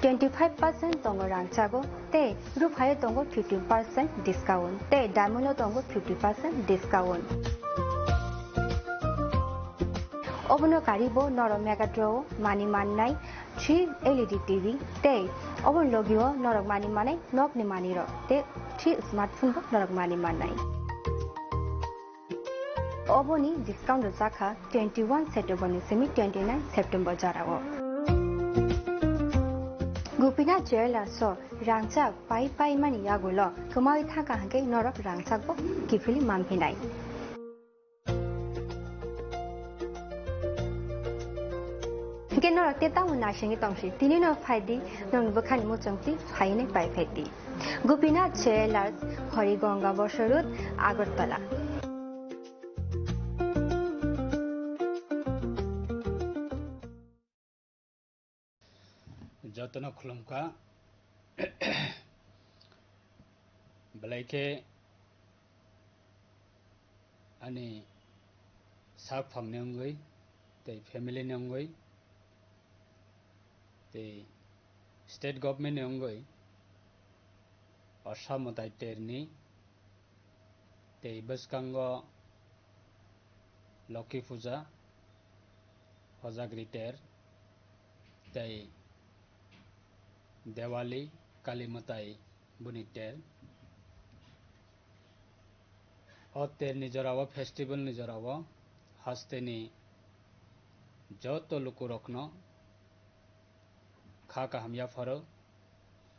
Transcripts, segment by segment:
25% tongo rangchago te ruphaye tongo 15% discount te diamond tongo 50% discount obono karibo noro megatro mani mannai 3 LED TV te obon logio norok mani manai nok ni mani ro te 3 smartphone bo norok mani manai oboni discount zakha 21 September semi 29 September jarawo Gupina Jewelers so rangchak pai mani yagulo kemai thaka hangke norok rangchak bo kifili mamphinai Hingke norok te tamun narsingi tongsi tini no phaidi nong bukhani mo chongti phaine pai phaiti Gupina Jewelers Horigonga Bosorut Agartala Jatana khulumka belaike ani sak phangne ngoi tei family ne ngoi tei state government ne ngoi Assam tai terni tei baskango Lokhi Puja Hojagri ter tei Diwali Kalimatai Buniter Otter Nijarawa festival Nijarawa Hasteni Joto Lukurokno Khaka Hamya Faro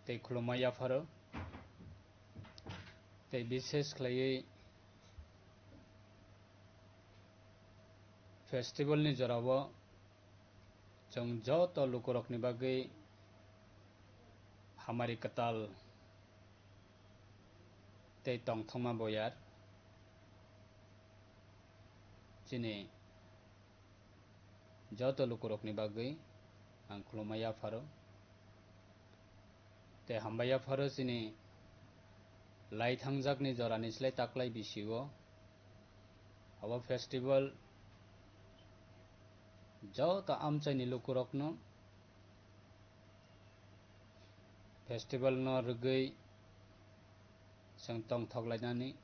Tei Khulumaya Faro Tei Bishesh Khlai Festival Nijarawa Jong Joto Lukurokni Bagai Hamari Katal Tei Tong Thoma Boyar Chini Joto Lukurokni Bagai Ang Khulumaya Faro Tei Hambaya Faro Chini Lai Thangjakni Jorani Slai Taklai Bisigo Abo Festival Joto Amchaini Lukurokno Festival no rugai sang tong thok lainani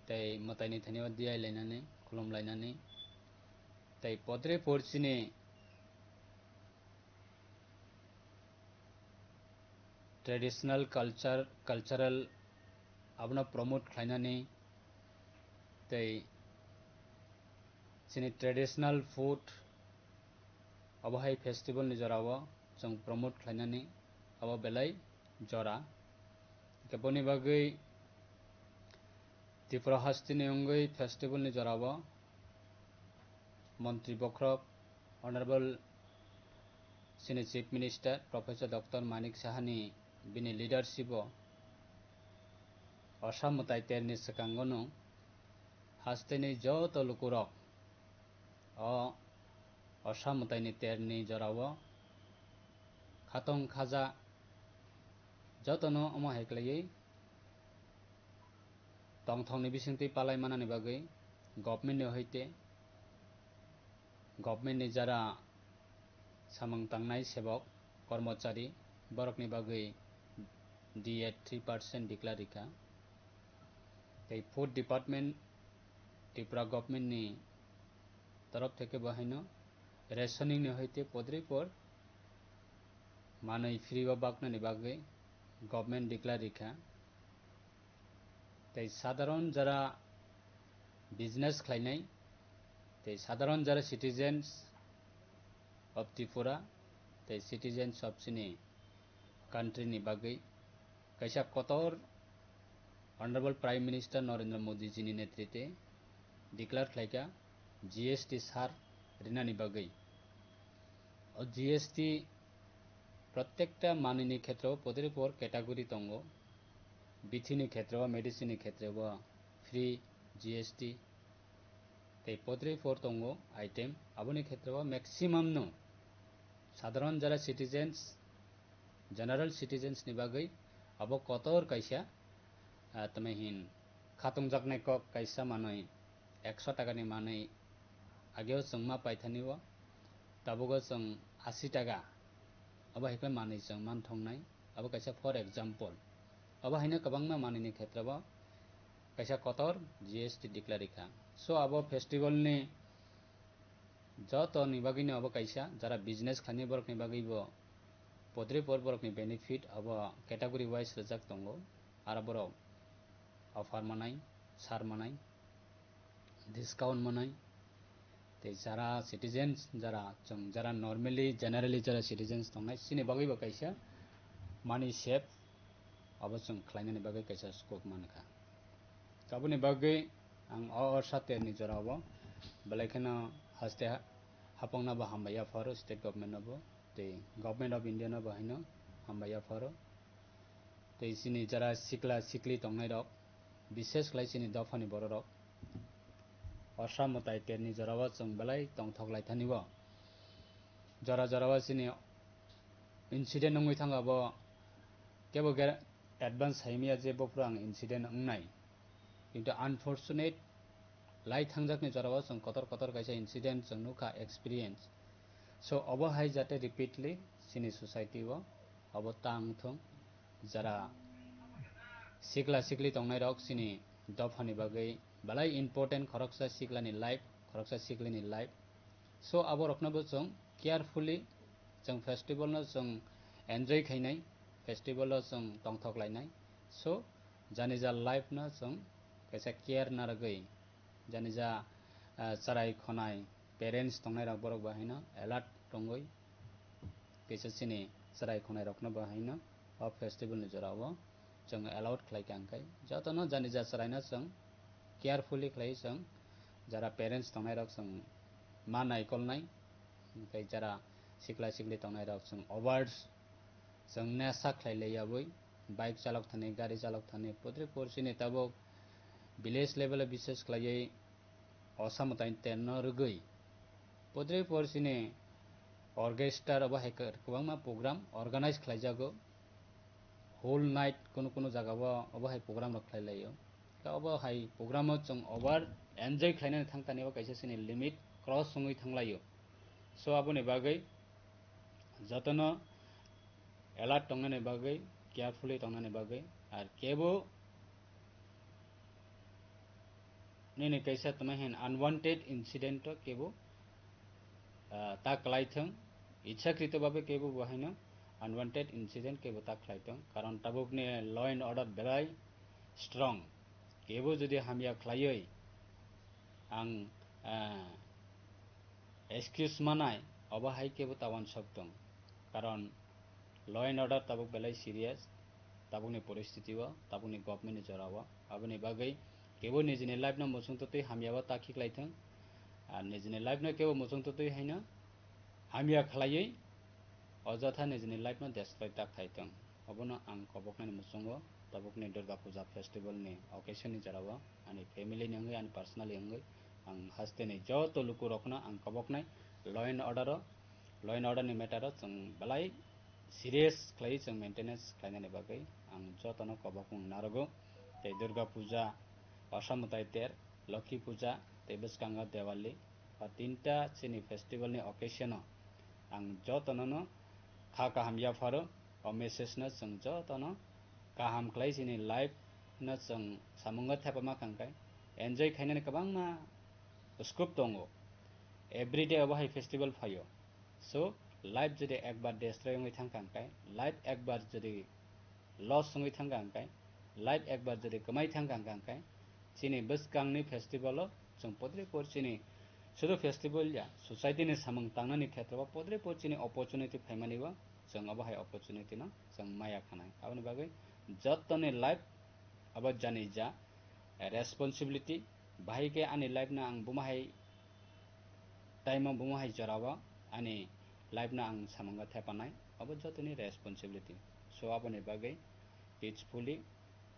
tei mataini thaniwa diai lainani khulum lainani tei podre porchini traditional cultural abna promote khlainani tei chini traditional food abahai festival ni jorawo jong promote khlainani abo belai jora keboni bagai Tripura hastini ongoi festival ni jorawo Montri Bokrok Honorable Senior Chief Minister Professor Dr. Manik Sahani bini leadership o Assam tai terni sakangono hastini joto lukurok o Assam tai ni terni jorawo khatong khaja jotono omo heklai tongthongni bisingti palai manani bagai government ni hoite government ni jara samang tangnai sebok kormachari borokni bagai DA 3% declarika tei food department Tripura government ni तरफ থেকে বাহিনো rationing নি হইতে পদরি পর মানই free বা বাকনানি বাগে government declare রেখা তাই সাধারণ যারা বিজনেস খাইনাই তাই সাধারণ যারা সিটিজেন্স অফ ত্রিপুরা তাই সিটিজেন্স অফ সিনি কান্ট্রি নি বাগে কাইসা কতর honourable prime minister Narendra Modi ji नि नेतृत्वे डिक्लेयर खालायका GST सार रिनानि बागै और GST प्रत्येकटा माननि क्षेत्र पदरे पर कैटेगरी दंगो बिथिनि क्षेत्र मेडिसिन क्षेत्र फ्री GST तै पदरे पर दंगो आइटेम आबनि क्षेत्र मैक्सिमाम नो साधारण जरा सिटीजन्स जनरल सिटीजन्स नि बागै अब कतर कैसा तमहिन खातुं जाकनाय क कैसा मानै 100 टाका नि मानै आगेव जों मा पाइथानिव ताबुगो जों 80 टाका abo haikla manui chang man thongnai abo kaisa for example abo haina kabangma manini khetrao kaisa kotor GST declare kha so abo festival ni joto ni bagini abo kaisa jara business khani borok ni bagi bo podre por borok ni benefit abo category wise rejak tongo ara borok offer manai sar manai discount manai te jara citizens jara normally generally jara citizens tongnai sini bagi bo kaisa money save abo chung khlainani bagi kaisa scope mankha kabuni bagi ang sate ni jora bo belai khana haste hapongna ba hambaya faro state government bo te government of India no ba haino hambaya faro te sini jara sikla sikli tongnai rok বিশেষ khlai sini dofani borok rok অসামতাই তেরনি জরাবা जों belai tongthok laithani bo jora joraba sini incident ongoi thanga bo kebo advance haimia je bo prang incident ongnai কিন্তু unfortunate lai thangjakni joraba जों kotor kotor kaisa incident जों nukha experience so obo hai jate repeatedly sini society o obo tangthong jara sikla sikli tongnai rok sini dofani bagai balai important khoroksa siklani life khoroksa siklini life so abo rokna bo जों carefully जों festival no जों enjoy khainai festival no जों tongthok lainai so jani ja life no जों kaisa care na ragai jani ja charai khonai parents tongnai rok borok bahaino alert tongoi kaisa sini charai khonai rokno bahaino o festival ni jorao जों allowed khlai kangkai jotono jani ja charai no जों carefully khlai जों jara parents tongnai rok जों manai kolnai kai jara sikla sikli tongnai rok जों overs जों nesa khlai laiaboi bike chalok thani gari chalok thani podre porsini tabo village level e বিশেষ khlaiai অসামতাই তেরনো রগৈ podre porsini orchestra abo haikar kwbangma program organize khlaijago whole night kono jaga bo abo hai program rok khlailaio ka abo hai program o जों over enjoy khlainani thangtani bo kaisa sini limit cross songoi thanglaio so aboni bagai jotono alert tongnani bagai carefully tongnani bagai ar kebo nini kaisa tamahin unwanted incident to kebo ta klaithong ichhakrito babe kebo bahaino unwanted incident kebo ta klaithong karon tabukni law and order belai strong kebo jodi hamya khlaioi ang excuse manai obo hai kebo tawan soktong karon law and order tabuk belai serious tabukni poristiti o tabukni government ni jorao aboni bagai kebo nijini life no musung totoi hamya o ta khiklaithong ar nijini life no kebo musung totoi haino hamya khlaioi অযথা Nizhny life no destroy tak thaitong obono ang koboknani musungo tabukni Durga Puja festival ni occasion ni jarao ani family ni ongai ani personally ongai ang haste ni joto luku rokno ang koboknai law and order ni matter जों balai serious khlai जों maintenance khlainani bagai ang joto no kobokung narogo tei Durga Puja অসামতাই ter Lakhi Puja tei bwskanga Diwali ba tinta chini festival ni occasion o ang joto no kha kaham ya faro o message no जों joto no kaham khlai chini life no जों samunga thapama khangkai enjoy khainani kabangma scope tongo everyday abo hai festival phaio so life jodi ekbar destroy ongoi thangkangkai life ekbar jodi loss ongoi thangkangkai life ekbar jodi kamai thangkangkai chini bwskangni festival o जों podre por chini শুধু festival ya society ni samung tangnani khetrao podre por chini opportunity phaimani bo जों abo hai opportunity no जों maya khanai aboni bagai jotoni life abo jani ja responsibility bahai ke ani life na ang bumahai time o bumahai jorao ani life na ang samunga thepanai abo jotoni responsibility so aboni bagai peacefully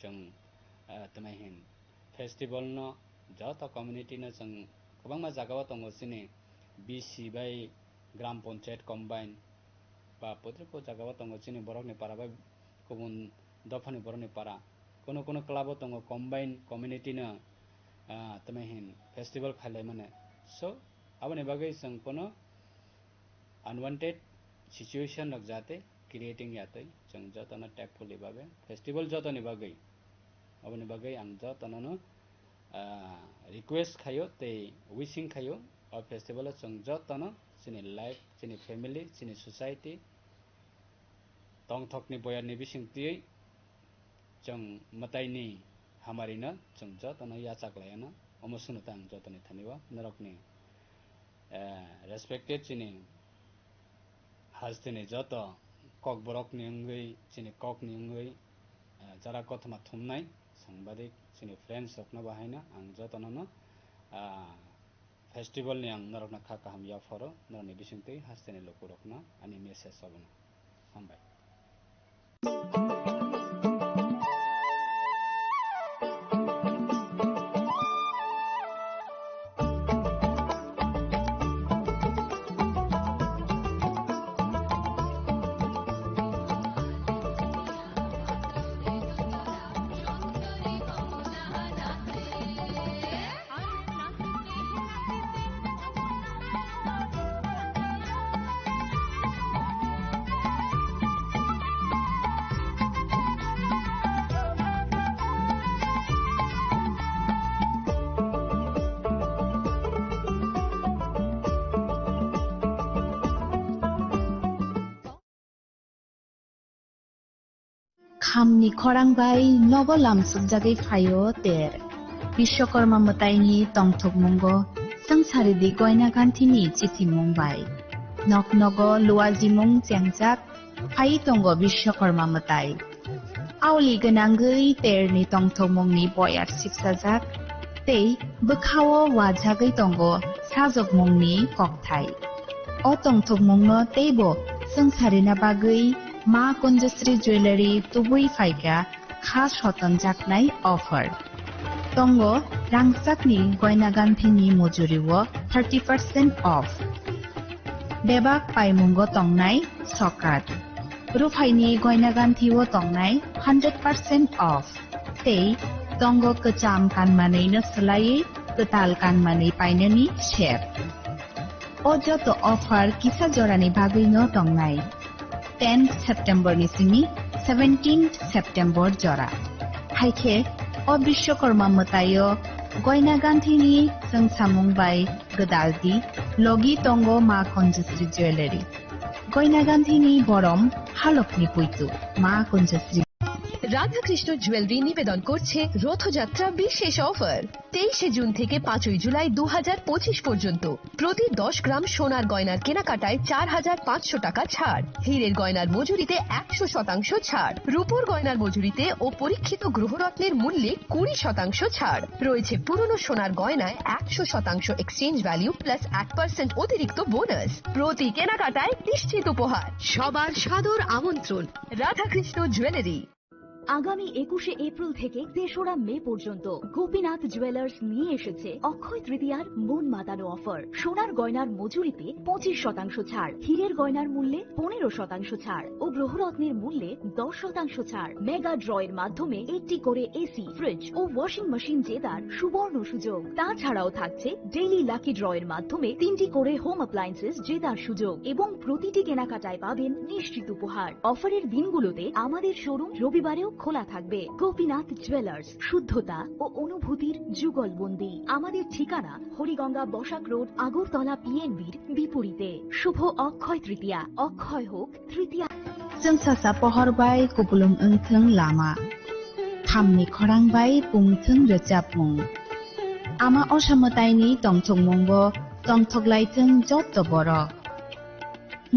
जों tamahin festival no joto community no जों kwbangma jagao tongo chini BC bai gram panchayat combine ba podre jagao tongo chini borokni para bai kubun dofani borokni para kono club o tongo combine community no tamahin festival khailai mane so aboni bagai जों kono unwanted situation रक जाते creating यातै जों जतन टेकफुली बागे festival जतनि बागै अबनि बागै आं जतननो request खायो ते विशिंग खायो और फेस्टिवल जों जतन चिनि लाइफ चिनि फैमिली चिनि सोसाइटी तंथकनि बयारनि बिसिंतियै जों मताइनि हामारिनो जों जतन याचाक्लायनो अमसुनो तां जतनि थानिवा नरकनि रेस्पेक्टेड चिनि हाजतिनि जत कक बरकनि अंगै चिनि ककनि अंगै जरा कथमा थुमनाय सांबादिक चिनि फ्रेंड्स रकना बाहायना आं जतननो फेस्टिवल नि आं नरकना खाका हम याफरो नरनि बिसिंतै हाजतिनि लोक रकना आनि मेसेज सबनो हामबाय खामनि खरांबाय नगलाम सुबजागै फायो तेर विश्वकर्मा मताइनि तंथक मंगो संसारिदि गयना गान्थिनि चिथि मंबाय नक नग लुवाजि मं चेंजाक फाइ तंगो विश्वकर्मा मताइ आवलि गोनांगै तेरनि तंथक मंगनि बयार सिपसाजाक तै बोखावो वाजागै तंगो साजक मंगनि ककथाइ अ तंथक मंगनो तैबो संसारिना बागै मा कुंजश्री ज्वेलरी तुबुई फाइका खास हतन जाकनाय अफर तंगो रांसाकनि गयना गान्थिनि मजुरिवो 30% ऑफ बेबाक पाइमुंगो तंगनाय सकात रुफाइनि गयना गान्थिवो तंगनाय 100% ऑफ तै तंगो कचाम कानमानैनो सोलायै कताल कानमानै पाइननि शेप अजतो ऑफर किसा जरानि बागैनो तंगनाय 10 सेप्टेम्बर निसिमी 17 सेप्टेम्बर जरा हाइखे अ विश्वकर्मा मतायो गयना गान्थिनि संसामुंबाय गदालदि लगी तंगो मा कुंजश्री ज्वेलरी गयना गान्थिनि बरम हालकनि पुइतु मा कुंजश्री রাধাকৃষ্ণ জুয়েলারি নিবেদন করছে রথযাত্রা বিশেষ অফার 23 জুন থেকে 5 জুলাই 2025 পর্যন্ত প্রতি 10 গ্রাম সোনার গয়নার কেনাকাটায় 4500 টাকা ছাড় হীরের গয়নার মজুরিতে 100% ছাড় রূপোর গয়নার মজুরিতে ও পরীক্ষিত গ্রহরত্নের মূল্যে 20% ছাড় রয়েছে পুরনো সোনার গয়নায় 100% এক্সচেঞ্জ ভ্যালু প্লাস 8% অতিরিক্ত বোনাস প্রতি কেনাকাটায় নিশ্চিত উপহার সবার সাদর আমন্ত্রণ রাধাকৃষ্ণ জুয়েলারি আগামী 21শে এপ্রিল থেকে 3রা মে পর্যন্ত গোপীনাথ জুয়েলার্স নিয়ে এসেছে অক্ষয় তৃতীয়ার মন মাতানো অফার সোনার গয়নার মজুরিতে 25% ছাড় হীরের গয়নার মূল্যে 15% ছাড় ও গ্রহরত্নের মূল্যে 10% ছাড় মেগা ড্রয়ের মাধ্যমে একটি করে এসি ফ্রিজ ও ওয়াশিং মেশিন জেতার সুবর্ণ সুযোগ তাছাড়াও থাকছে ডেইলি লাকি ড্রয়ের মাধ্যমে 3টি করে হোম অ্যাপ্লায়েন্সেস জেতার সুযোগ এবং প্রতিটি কেনাকাটায় পাবেন নিশ্চিত উপহার অফারের দিনগুলোতে আমাদের শোরুম রবিবারেও খোলা থাকবে গোপীনাথ জুয়েলার্স শুদ্ধতা ও অনুভূতির যুগলবন্দি আমাদের ঠিকানা হরিগঙ্গা বসাক রোড আগরতলা পিএনবির বিপরীতে শুভ অক্ষয় তৃতীয়া অক্ষয় হোক তৃতীয়া जोंसासा पहरबाय कुबुलुम ओंथों लामा खामनि खरांबाय पुंथों रोजाबमुं आमा असामताइनि तंथक मंगो तंथकलाइथों जत बर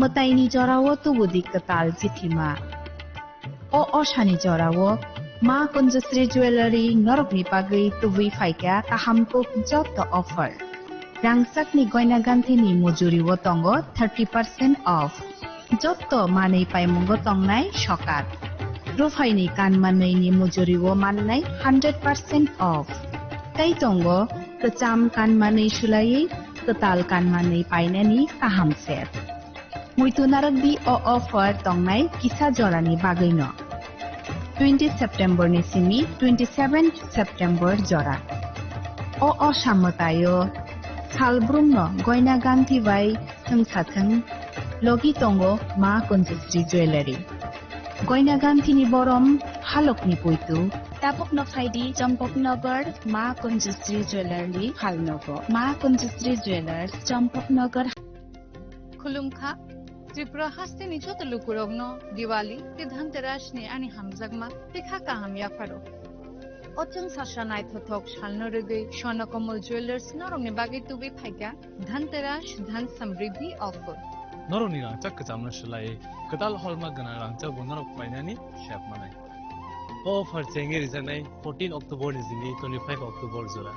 मताइनि जरावो तुबुदि कताल जिथिमा अ असानि जरावो मा कुंजश्री ज्वेलरी नरकनि बागै तुबुई फाइका काहामको जत अफर रांसाकनि गयना गान्थिनि मजुरिवो तंगो 30% ऑफ जत मानै पाइमुंगो तंगनाय सकात रुफाइनि कानमानैनि मजुरिवो माननाय 100% ऑफ तै तंगो कचाम कानमानै सुलायै कताल कानमानै पाइनानि काहाम सेट मुइतुनारकदि अ अफर तंगनाय किसा जरानि बागैनो 20 सेप्टेम्बर निसिमी 27 सेप्टेम्बर जरा अ असामतायो सालब्रुमनो गयना गान्थि bye संसाथों Logi tongo Ma Kunjusri Jewelry. Goina Gantini Borom Halokni Puitu. Tapok no Faidi Champoknagar Ma Kunjusri Jewelry Halnogo. Ma Kunjusri Jewelers Champoknagar. Khulumkha Tripura haste ni chota lukurogno Diwali te dhanteras ni ani hamjagma te khaka hamya faro. Ochang sasha nai thothok shalno rege Swarnakomal Jewelers norongni bagi tubi phaika dhanteras dhan samriddhi offer. Noroni rangchak kachamna shlai kadal holma gana rangchak bonarok painani shap manai. Offer chengi rizanai 14 October nizini 25 October zura.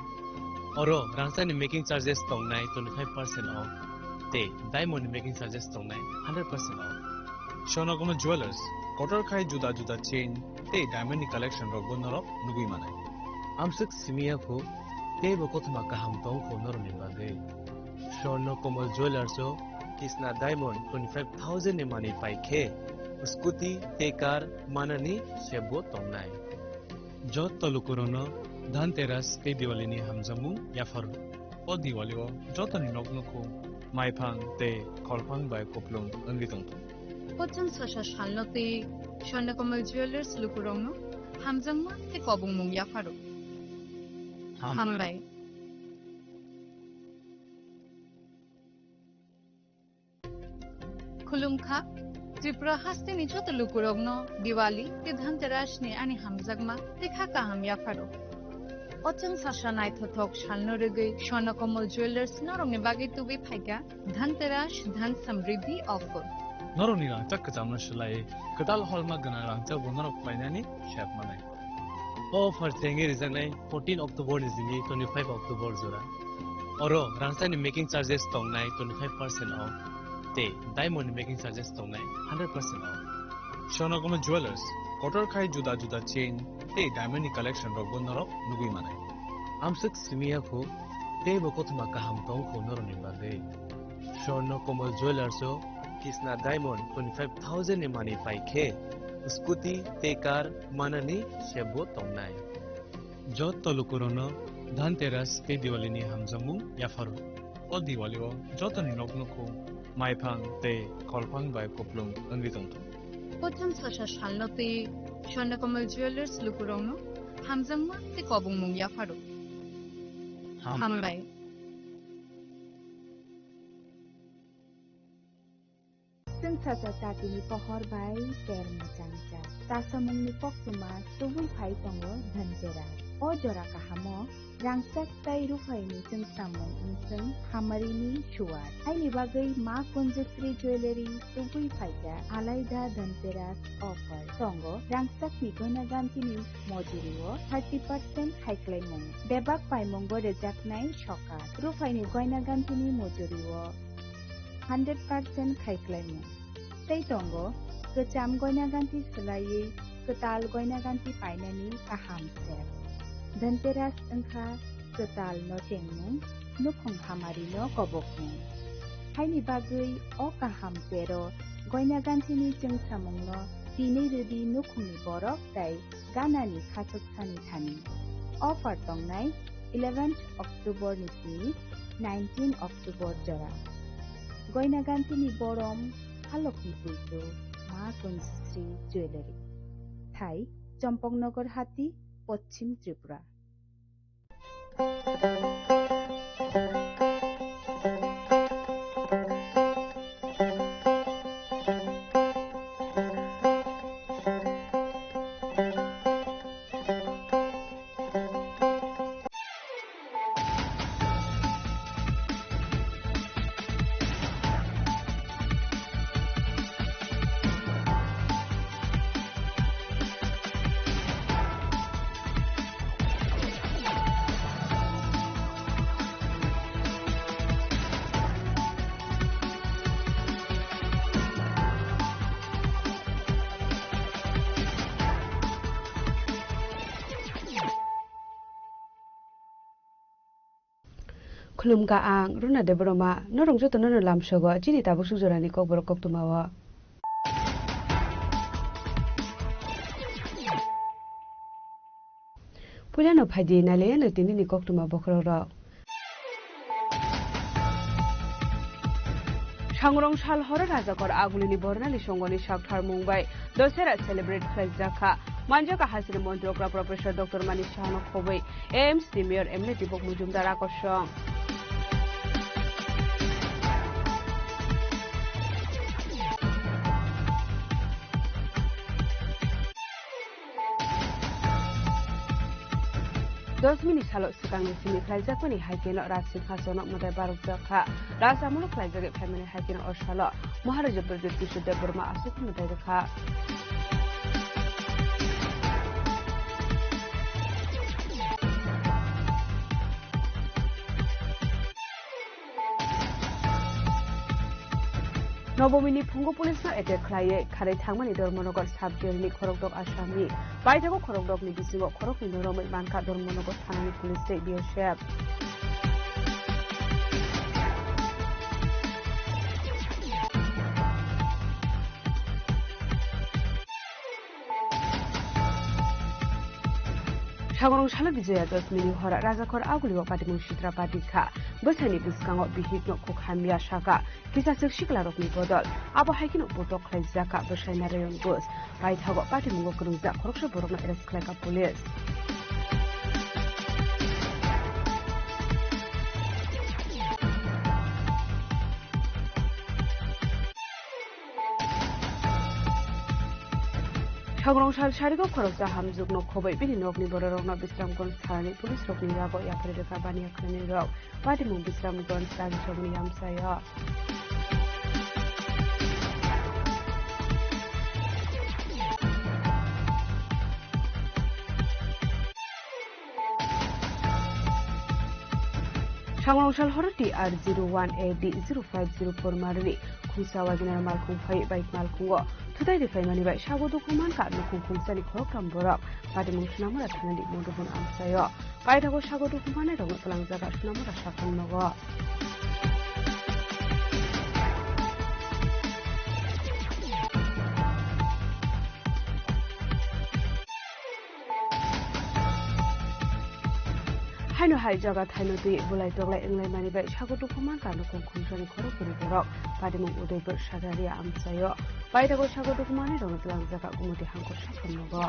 Oro rangchani making charges tongnai 25% off. Te diamond making charges tongnai 100% off. Swarnakomal Jewelers kotor khai juda juda chain te diamond ni collection rok bonarok nugui manai. Amsuk simia ko te bokothma kaham tong ko noroni bagai. Swarnakomal Jewelers o Kisna Diamond 25,000 ne mani paike scooty te car manani shebo tongnai jot talukurono dhanteras te diwali ni hamjamu yafar o diwali o jotani noknoko maiphang te kholphang bai koplung angi tongto Ochang sasha shalno te Swarnakomal Jewelers lukurogno hamjagma te kobungmung yafaro. Hambai Khulumkha Tripura haste ni chota lukurogno Diwali te dhanteras ni ani hamjagma te khaka hamya faro. Ochang sasha nai thothok shalno rege Swarnakomal Jewelers norongni bagi tubi phaika dhanteras dhan samriddhi offer. noroni rangchak kachamna shlai kadal holma gana rangchak bonarok painani shap manai. Offer chengi rizanai 14 October nizini 25 October zura. Oro rangchani making charges tongnai 25% off. Te diamond making charges tongnai 100% off. Swarnakomal Jewelers kotor khai juda juda chain te diamond ni collection rok bonarok nugui manai. Amsuk simia ko te bokothma kaham tong ko noroni bagai. Swarnakomal Jewelers o Kisna Diamond 25,000 ne mani paike scooty te car manani shebo tongnai jot talukurono dhanteras te diwali ni hamjamu yafaro o diwali o jotani noknoko maiphang te kholphang bai koplung angi tongto Ochang sasha shalno te Swarnakomal Jewelers lukurogno hamjagma te kobungmung yafaro. Hambaiซึ่งสาสตาตินิปหอร์ไบเตรมจังจังตาสมงนิปกตุมาตุบุยไผตงo dhaन tera o jora kahamo rangsak tai rufai ni chung samong insung hamari ni shuar ai ni bagai ma Kunjusri Jewelry tubui phaika alaida dhanteras offer tongo rangsak ni gona ganti ni mojuriwo 30% haiklaimong bebak paimongbo rejaknai shoka rufai ni goina ganti ni mojuriwo 100% खाइक्लाइमो तै टंगो कचाम गयना गान्ति सलायै कताल गयना गान्ति पाइनानि काहाम सेर धनतेरास अंखा कताल न टेंगमु नुखं हामारि न कबकमु हाइनि बागै अ काहाम sero गयना गान्तिनि जों सामंग न दिनै ready नुखंनि बरफ तै गानानि खाचकसानि थानि अफार टंनाय 11 अक्टोबर निसि 19 अक्टोबर जरा Goina Gantini Borom Halokni Puitu Ma Kunjusri Jewelry Thai Champoknagar Hati Pochim Tripura Khulumka ang runa de broma norong joto nono lamsogo chini tabuk sujorani kok borok kok tumawa Pulano phaji nale no tinini kok tuma bokhro ro सांग्रं साल हर राजाकर आगुलिनी बर्नाली संगनि सागथार मुंबाई Dussehra celebrate खालामजाखा मानजाका हासिनि मन्त्रिग्रा professor doctor Manik साहानो खबै AIIMS नि mayor MLA Dipak Mujumdar आकर्षण दसमिनि साल सिगांनि सिनि खालामजाखनि हाइकेन राजसिं हासन मदाय बारकजाखा राजामुल खालामजागे फेमिनि हाइकेन अरसाल महाराजा प्रदीप किशोर बोरमा आसुख मदाय रेखा नवमिनि फुंगो पुलिसना एटेक खालायै खारै थांमानि धर्मनगर साब जेलनि खरगदक आसामनि बायथागो खरगदकनि बिसिङाव खरगनि नरमै मानका धर्मनगर थानानि पुलिसै बिएसएफ सांग्रं साल विजया दशमिनि हर राजाखर आगुलियाव पाटिमुं सिद्रा पाटिखा बोसाइनि बिस्काङाव बिहिगनो खुखामिया साका किसासक सिक्लारकनि बदल आबो हाइकिनो बटक खालामजाखा बोसाइना रेयन गोस बायथागो पाटिमुंगो गरुंजा खरगसा बरकनो एरेस्ट खालामका पुलिस सांग्रं साल सारिगो खरगसा हामजुगनो खबै बिनि नगनि बररगनो बिश्रामगंज थानानि पुलिस रगनि यागो याफरे रेखा बानिया खालामनि रग पाटिमुं बिश्रामगंज राजसमनि यामसाया सांग्रं साल हर TR01AD0504 मारुनि खुंसावा गिनार मालखुं फै बाइक मालखुंगो थुदाय रिफाइमानि बाय सागो दुखुमान का नुखुं खुंसानि खरगराम बरक पाटिमुं सुनामुरा थानानि मन्दुबन आमसायो बायथागो सागो दुखुमाने रगनो फलांजागा सुनामुरा साखन नगो हाइनो हाइ जगा थाइनो दुई बुलाइ तगलाइ इंलाइ मानि बाय सागो दुखुमान का नुखुं खुंसानि खरगुरि बरक पाटिमुं उदयपुर सागारिया आमसायो बायथागो सागो दुखुमाने रगनो फलांजागा गुमुति हांखर साखन नगो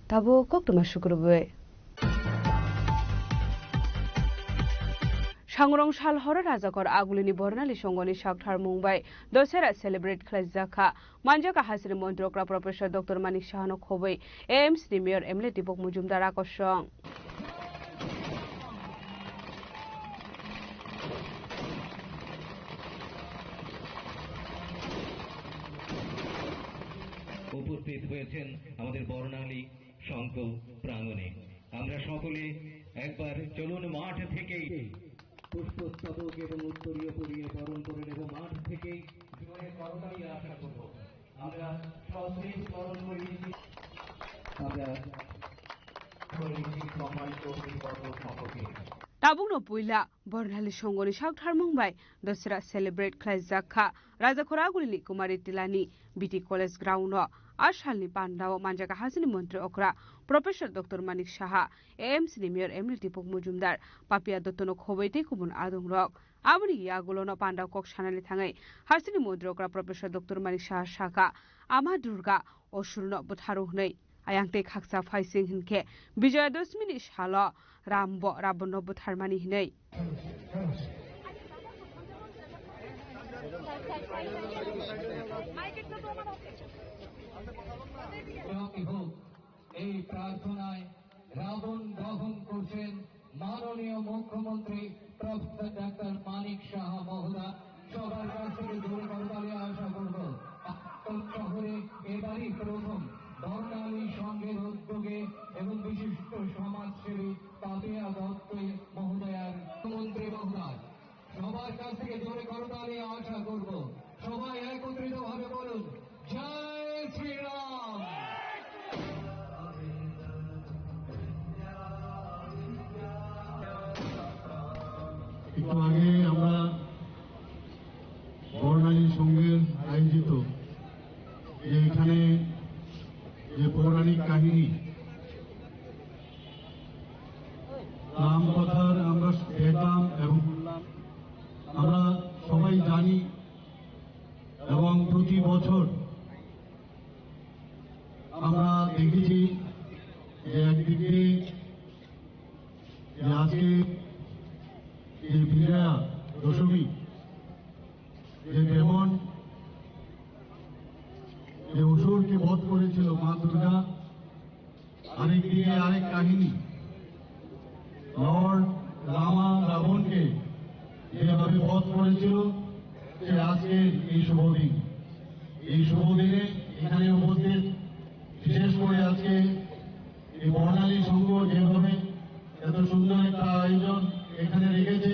ताबो कक्टमा शुक्रबार सांग्रं साल हर राजाकर आगुलिनी बर्नाली संगनि सागथार मुंबाई दसेरा सेलिब्रेट खालामजाखा मानजाका हासिनि मन्त्रिग्रा प्रफेसर डक्टर मानिक साहानो खबै एम्स नि मेयर एमएलए दीपक मुजुमदार आकर्षण উপস্থিত হয়েছেন আমাদের বর্ণালী সংঘ প্রাঙ্গণে আমরা সকলে একবার চলুন মাঠ থেকেই পুষ্পস্তবক এবং উত্তরীয় পরিয়ে বরণ করে নেব মাঠ থেকেই জোরে করতালি আশা করব আমরা সবাই স্মরণ করি আমরা সম্মানিত অভিভাবক সম্পর্কে ताबुंनो पुइला बर्नाली संगनि सागथार मुंबाई दसेरा सेलिब्रेट खालामजाखा राजाखर आगुलिनी कुमारी तिलानी बीटी कलेज ग्राउन्ड आसालनि पान्डाव मानजाका हासिनि मन्त्री अक्रा प्रोफेसर डक्टर मानिक साहा एम्स नि मेयर एमएलए दीपक मुजुमदार पापिया दत्तनो खबैते कुबुन आदुं रक आबनि यागुलोनो पान्डाव कक सानानि थाङै हासिनि मन्त्री अक्रा प्रोफेसर डक्टर मानिक साहा साका आमा दुर्गा असुरनो बुथारु हुनै आयांते खाक्सा फाइसिं हिनखे विजयादशमीनि साल रामब रावण बुथारमानि हिनै এই প্রার্থনায় রাবণ দহন করছেন মাননীয় মুখ্যমন্ত্রী প্রফেসর ডাক্তার মানিক সাহা মহোদয় সবার কাছ থেকে জোরে করতালি আশা করব শহরে এবারই প্রথম বর্ণালী সংঘের উদ্যোগে এবং বিশিষ্ট সমাজসেবী পাপিয়া দত্ত মহোদয়ার মন্ত্রী মহোদয় সবার কাছ থেকে জোরে করতালি আশা করব সবাই একত্রিত ভাবে বলুন জয় শ্রীরাম একটু আগে আমরা বর্ণালী সংঘের আয়োজিত যে এখানে নাম কথার আমরা দেখলাম এবং শুনলাম, আমরা সবাই জানি এবং প্রতি বছর আমরা দেখেছি যে একদিকে যে আজকে যে বিজয়া দশমী, যে যেমন যে অসুরকে বধ করেছিল মা দুর্গা, আরেকদিকে আরেক কাহিনী লর্ড রামা রাবণকে যেভাবে বধ করেছিল, সে আজকের এই শুভ দিন। এই শুভ দিনে এখানে উপস্থিত, বিশেষ করে আজকে এই বর্ণালী সংঘ যেভাবে এত সুন্দর একটা আয়োজন এখানে রেখেছে,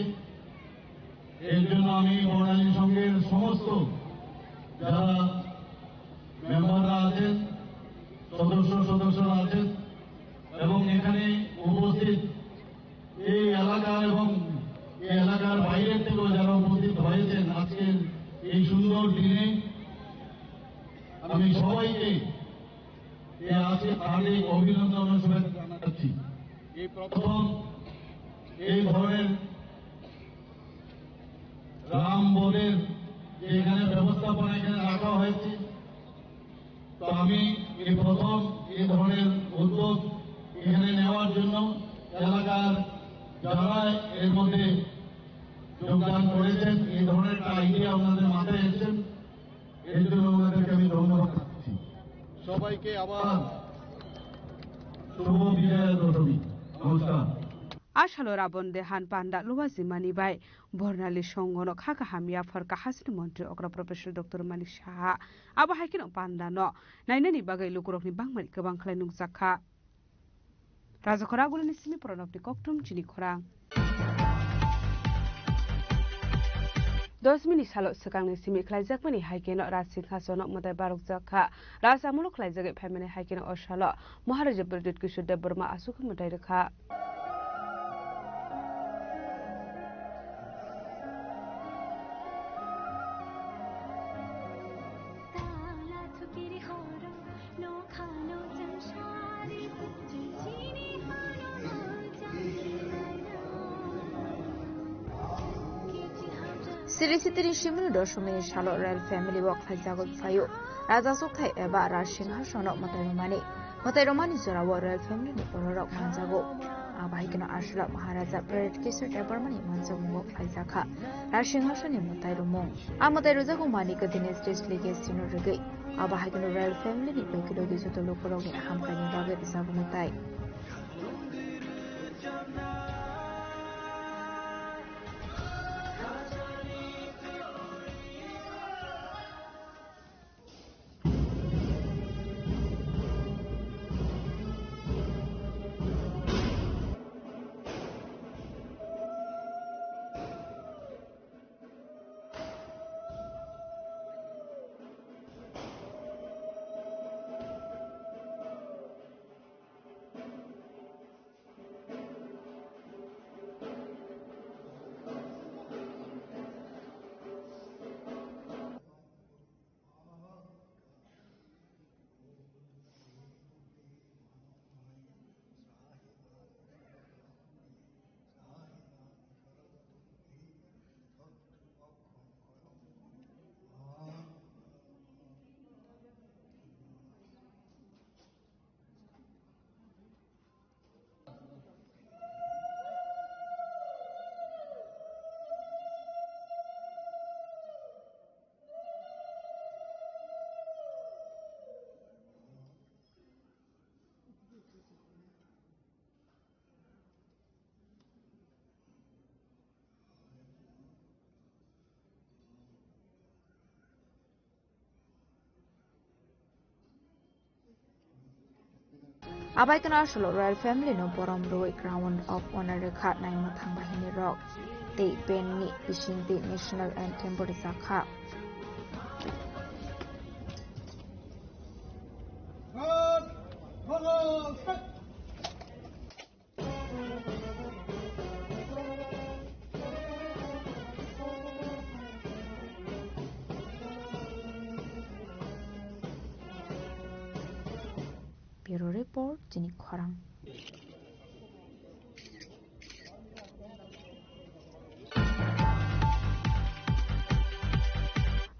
এর জন্য আমি বর্ণালী সংঘের সমস্ত যারা মেম্বাররা আছেন, সদস্যরা আছেন এবং এখানে উপস্থিত এই এলাকা এবং এই এলাকার বাইরের থেকেও যারা উপস্থিত হয়েছেন আজকের এই সুন্দর দিনে, আমি সবাইকে আজকে হার্দিক অভিনন্দন ও শুভেচ্ছা জানাচ্ছি। এই প্রথম এই ধরনের রাম বনের যে এখানে ব্যবস্থাপনা এখানে রাখা হয়েছে, তো আমি এই প্রথম এই ধরনের উদ্যোগ এখানে নেওয়ার জন্য এলাকার যারা এর মধ্যে যোগদান করেছেন, এই ধরনের একটা আইডিয়া ওনাদের মাথায় এসেছেন, এর জন্য ওনাদেরকে আমি ধন্যবাদ দিচ্ছি। সবাইকে আবার শুভ বিজয়া দশমী, নমস্কার। आशालो राबन देहान पांडा लुवाजी मानिबाय बर्नाली संगनो खाका हामिया फरका हासिन मन्त्री अग्र प्रोफेसर डॉक्टर मानिक साहा आबा हाइकिन पांडा न नाइनानि बागै लुकुरकनि बांमारि गोबां खलाय नुजाखा राजखरा गुलिनि सिमी प्रणबनि कक्टम चिनि खरां 10 मिनिट सालो सकांनि सिमी खलायजाकमानि हाइकेन राजसिंहासन मदाय बारक जाखा राजामुल खलायजागै फाइमानि हाइकेन अशालो महाराजा ब्रजेट किशोर देव बर्मा आसुख मदाय रखा सिरिसितिरि शिमुनि दशमी सालो रॉयल फैमिली वक्फाय जागोन फायो राजा सोखाय एबा राजसिंहासन मतायरमानि जराव रॉयल फैमिली नि बररक मानजागो आबाहिकनो आशला महाराजा ब्रजेट किशोर देव बर्मानि मानजागो वक्फाय जाखा राजसिंहासननि मतायरमं मतायरजागो मानि गदिने स्टेज लिगेस जिनो रगै आबाहिकनो रॉयल फैमिली नि बैकिलो दिजतो लोकरगनि हामखायनि बागै जागो मताय Abaikana Asholo Royal Family no Borom Roi Crown of Honor Rekat Nai Mathang Bahini Rock Te Ben Ni Bishing Te National Anthem Bodhisakha Bureau Report Jini Khorang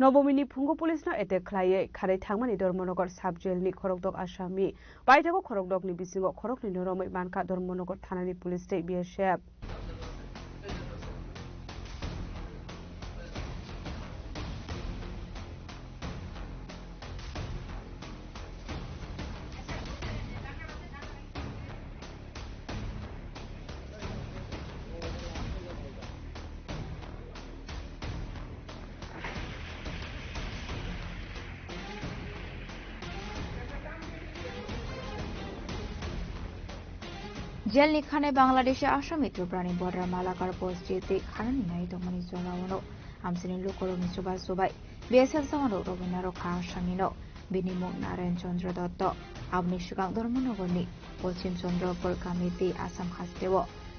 नवमिनि फुंगो पुलिसनो attack खालायै खारै थांमानि धर्मनगर साब जेलनि खरगदक आसामि बायथागो खरगदकनि बिसिङाव खरगनि नरमै मानका धर्मनगर थानानि पुलिस दै BSF जेल निखाने बांग्लादेशे आसामी त्रिपुरानि बर्डार मालाकार पोस्ट जेते खानानि नाय दंमोन जरावनो हामसिनि लुकरनि सुबा सुबाय BSF सामारो रबिना रखा आसामिनो बिनिमुं नारायण चंद्र दत्त आबनि सिगां धर्मनगरनि पश्चिम चंद्रपुर गामिति आसाम हास्टेव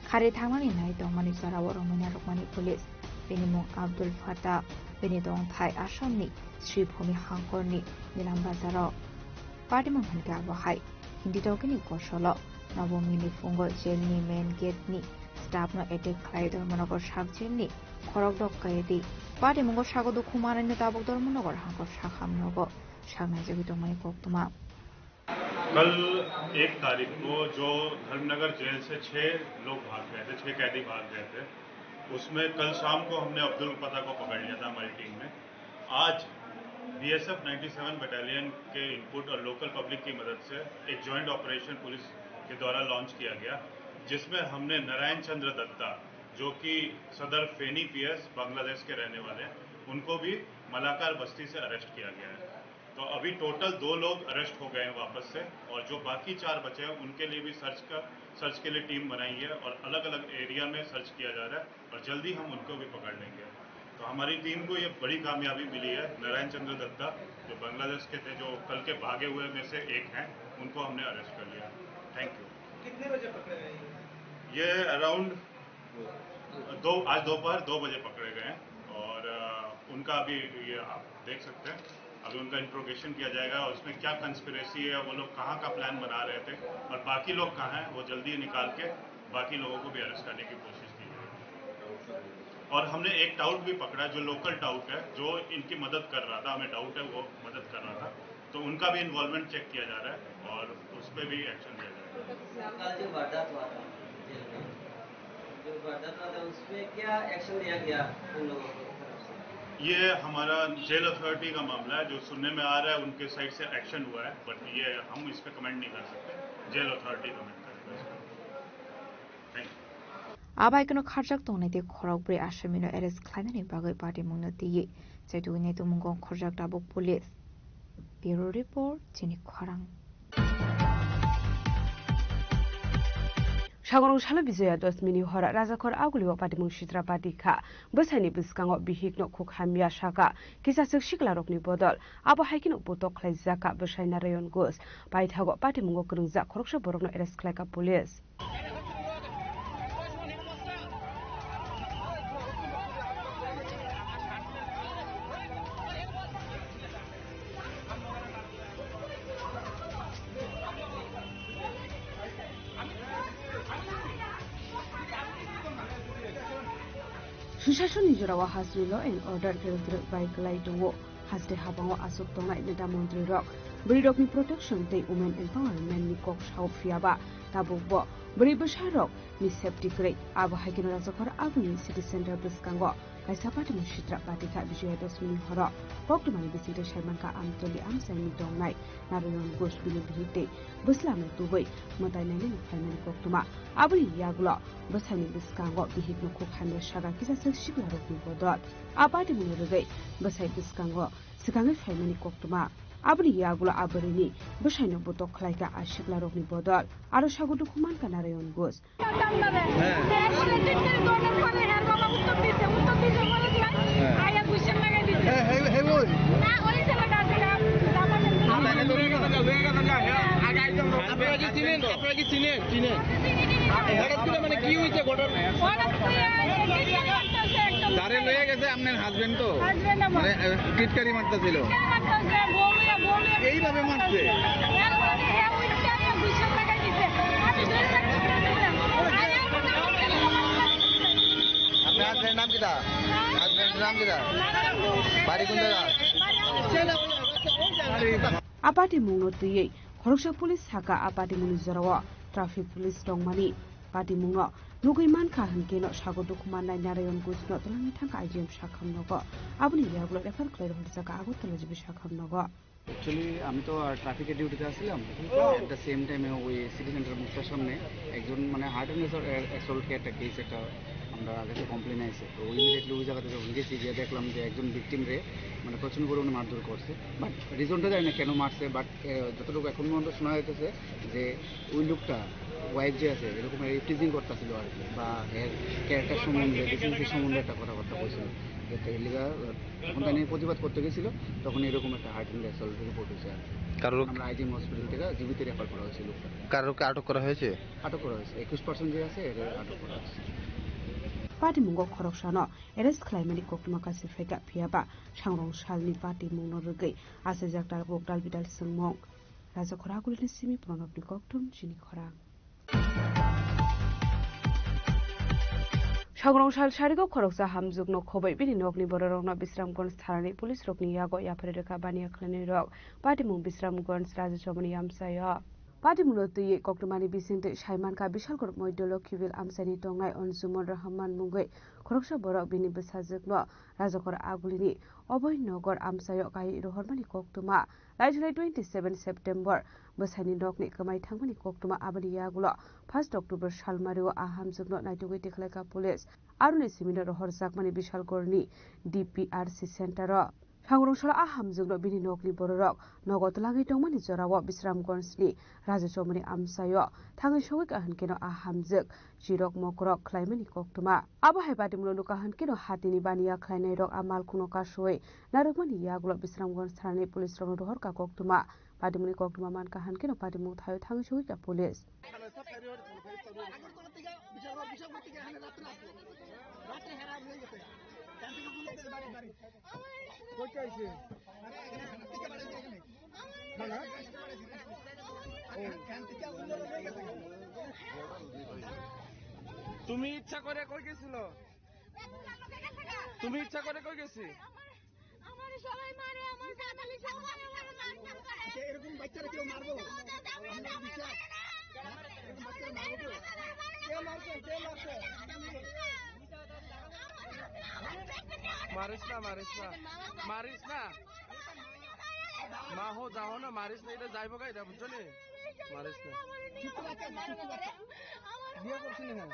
खारि थांनानि नाय दंमोन जराव रबिना रखमानि पुलिस बिनिमुं आब्दुल फाता बिनि दंथाय आसामनि श्रीभूमि हांखरनि निलाम बाजाराव पार्टीमों हनगा बहाय हिंदी टोकिनि गसल नवमिनि फुंगो जेलनि मेन गेटनि स्टाफनो एटेक खालाय धर्मनगर साब जेलनि खरगदक कायदि पार्टीमोंगो सागो दुखुमानायनि दाबक धर्मनगर हांखर साखामनगो सागनाय जगि दंमोन कोक्तुमा कल 1 तारीख को जो धर्मनगर जेल से 6 लोग भाग गए थे, 6 कैदी भाग गए थे, उसमें कल शाम को हमने अब्दुल फता को पकड़ लिया था हमारी टीम में। आज BSF 97 बटालियन के इनपुट और लोकल पब्लिक की मदद से एक जॉइंट ऑपरेशन पुलिस के द्वारा लॉन्च किया गया, जिसमें हमने नारायण चंद्र दत्ता जो कि सदर फेनी PS बांग्लादेश के रहने वाले हैं, उनको भी मलाकार बस्ती से अरेस्ट किया गया है। तो अभी टोटल 2 लोग अरेस्ट हो गए हैं वापस से, और जो बाकी 4 बचे हैं उनके लिए भी सर्च के लिए टीम बनाई है और अलग अलग एरिया में सर्च किया जा रहा है और जल्दी हम उनको भी पकड़ लेंगे। तो हमारी टीम को ये बड़ी कामयाबी मिली है। नारायण चंद्र दत्ता जो बांग्लादेश के थे, जो कल के भागे हुए में से एक हैं, उनको हमने अरेस्ट कर लिया। Thank you. कितने बजे पकड़े गए? ये अराउंड आज दोपहर 2 बजे पकड़े गए हैं और उनका अभी ये आप देख सकते हैं, अभी उनका इंट्रोगेशन किया जाएगा और उसमें क्या कंस्पिरेसी है, वो लोग कहाँ का प्लान बना रहे थे और बाकी लोग कहाँ हैं, वो जल्दी निकाल के बाकी लोगों को भी अरेस्ट करने की कोशिश की जाएगी। और हमने एक टाउट भी पकड़ा जो लोकल टाउट है, जो इनकी मदद कर रहा था, हमें डाउट है वो मदद कर रहा था, तो उनका भी इन्वॉल्वमेंट चेक किया जा रहा है और उस पर भी एक्शन लिया जाएगा। जो वारदात हुआ था जेल में, जो वारदात हुआ था उसमें क्या एक्शन लिया गया उन लोगों को? ये हमारा जेल अथॉरिटी का मामला है, जो सुनने में आ रहा है उनके साइड से एक्शन हुआ है, बट ये हम इस पर कमेंट नहीं कर सकते, जेल अथॉरिटी कमेंट करेगा इस पर। Thank you. आबाइकनो खारजाक तंनायते खरगब्रै आसामिनो एरेस्ट खालायनायनि बागै पार्टीमोंनो दियै जैतुगनि तुमुंगो खरजाक दाबक police bureau report Jini Khorang সাগরং সালো বিজয়া 10 মিনি হরা রাজাখর আগুলিও পাটিমুং সিত্রা পাটিখা বসাইনি বিসকাঙ বিহিকনো খুক হামিয়া সাকা কিসাসক শিকলারকনি বদল আবো হাইকিনো বতক খাইজাকা বসাইনা রায়ন গোস পাইথাগো পাটিমুงগরুংজা খরকসা বরকনো এরেস্ট খাইকা পুলিশ सुशासन निजरावा हाजरि ल एन्ड अर्डर केन्द्र बाइकलाइ दङो हाजरे हाबाङो आसुक दंनाय नेता मन्त्रि रक ब्रिडकनि प्रोटेक्शन दै वुमेन एम्पावरमेन्ट नि कक साव फियाबा ताबुकबो ब्रै बोसोरक नि सेफ्टि ग्रै आबो हाइकिनो राजाखर आगुनि सिटी सेन्टर बिस्कांगो काइसा पार्टी मुसित्रा पार्टीका विजया दशमी हर पक्टमानि बिसिंटे साइमानका आमतलि आमसाइनि दंनाय नारायण घोष बिनि बिहिते बसलामे दुबै मताइनायनि फाइनालि पक्टमा आबुनि यागुल बसाइनि बिस्कांगो बिहिकनो खुखाने सागा किसासक सिगला रोकनि बदल आ पार्टी मुनिरगै बसाइ बिस्कांगो सिगाङै फाइनालि पक्टमा आबुनि यागुल आबरिनि बसाइनो बतक खलाइका आसिगला रोकनि बदल आरो सागु दुखुमानका नारायण घोष তারে লয়ে গেছে আপনার হাজবেন্ড তো মানে টিটকারি মারতেছিল এইভাবে মারছে আপনার হাজবেন্ডের নাম কিটা বাড়ি কোন জায়গা Apati mungno tuyei khoroksa police saka apati muni zorawa traffic police dongmani pati mungno nugiman ka hankeno sagodo kumanai narayon gusno tlangi thangka IGM sakhamnogo abuni yagulo refer kler horjaka agotala jibi sakhamnogo actually আমি তো ট্রাফিকের ডিউটিতে আসছিলাম at the same টাইমে ওই city centre মুক্তার সামনে একজন মানে হার্ট অ্যান্ড অ্যাসল্টকে একটা কেস একটা আমরা আগে কমপ্লেন আছে তো ইমিডিয়েটলি ওই জায়গাতে যখন গেছি গিয়ে দেখলাম যে একজন ভিকটিম রে মানে প্রচণ্ড পরিমাণে মারধর করছে বাট রিজনটা জানি না কেন মারছে বাট যতটুকু এখন পর্যন্ত শোনা যাইতেছে যে ওই লোকটা ওয়াইফ যে আছে এরকম রিপ্রেজেন্ট করতেছিল আর কি বা এর ক্যারেক্টার সম্বন্ধে ডিসেন্সি সম্বন্ধে একটা কথাবার্তা বলছিল যখন তাই নিয়ে প্রতিবাদ করতে গেছিল তখন এরকম একটা হার্ট অ্যান্ড অ্যাসল্ট রিপোর্ট হয়েছে আর কারো আমরা আইজিএম হসপিটাল থেকে জীবিত রেফার করা হয়েছে লোকটা কারোকে আটক করা হয়েছে 21% যে আছে এর আটক করা হয়েছে Pati mungo khoroksano arrest khlaimani kokma ka sifeka phiaba sangrong salni pati mungno rugai ase jaktar bokdal bidal singmong raja khoragulni simi pronobni koktum chini khora sangrong sal sarigo khoroksa hamjugno khobai bini nokni bororongno bisramgonj tharani police rokni yago yapare reka bania khlani rok pati mung bisramgonj raja chomani amsaya Pati Munotui Koktumani Bisinte Shaimanka Bishalkor Moidolo Kivil Amsani Tongai on Zumon Rahman Mungwe Kroksha Borok Bini Besazekno Razakor Agulini Oboy Nogor Amsayo Kai Rohormani Koktuma July 27 September Besani Nokni Kamai Tangmani Koktuma Abadi Yagulo 1st October Shalmario Aham Zugno Naituwe Tikleka Police Aruni Simino Rohor Zakmani Bishalkorni DPRC Center Sangrong sala aham jugno bini nokni bororok nogotlangi tongmani jorawo bisramgonjni raja chomani amsayo thangai sogik ahankeno aham jug jirok mokrok khlaimani koktuma abo haibati mulo kahankeno hatini baniya khlainai rok amal kuno kasoi narokmani yagulo bisramgonj tharani police rok rohor ka koktuma padimuni koktuma man kahankeno padimu thayo thangai sogik ka police তুমি ইচ্ছা করে কই গেছিল তুমি ইচ্ছা করে কই গেছি আমার সবাই মারে আমার কাটালি সবাই আমার মারধর করে এরকম বাচ্চারা কেউ মারবো কে মারছে मारिस ना मारिस ना मा हो जाओ ना मारिस ना इधर जाइबो का इधर बुझो ने मारिस ना बिया करছিস না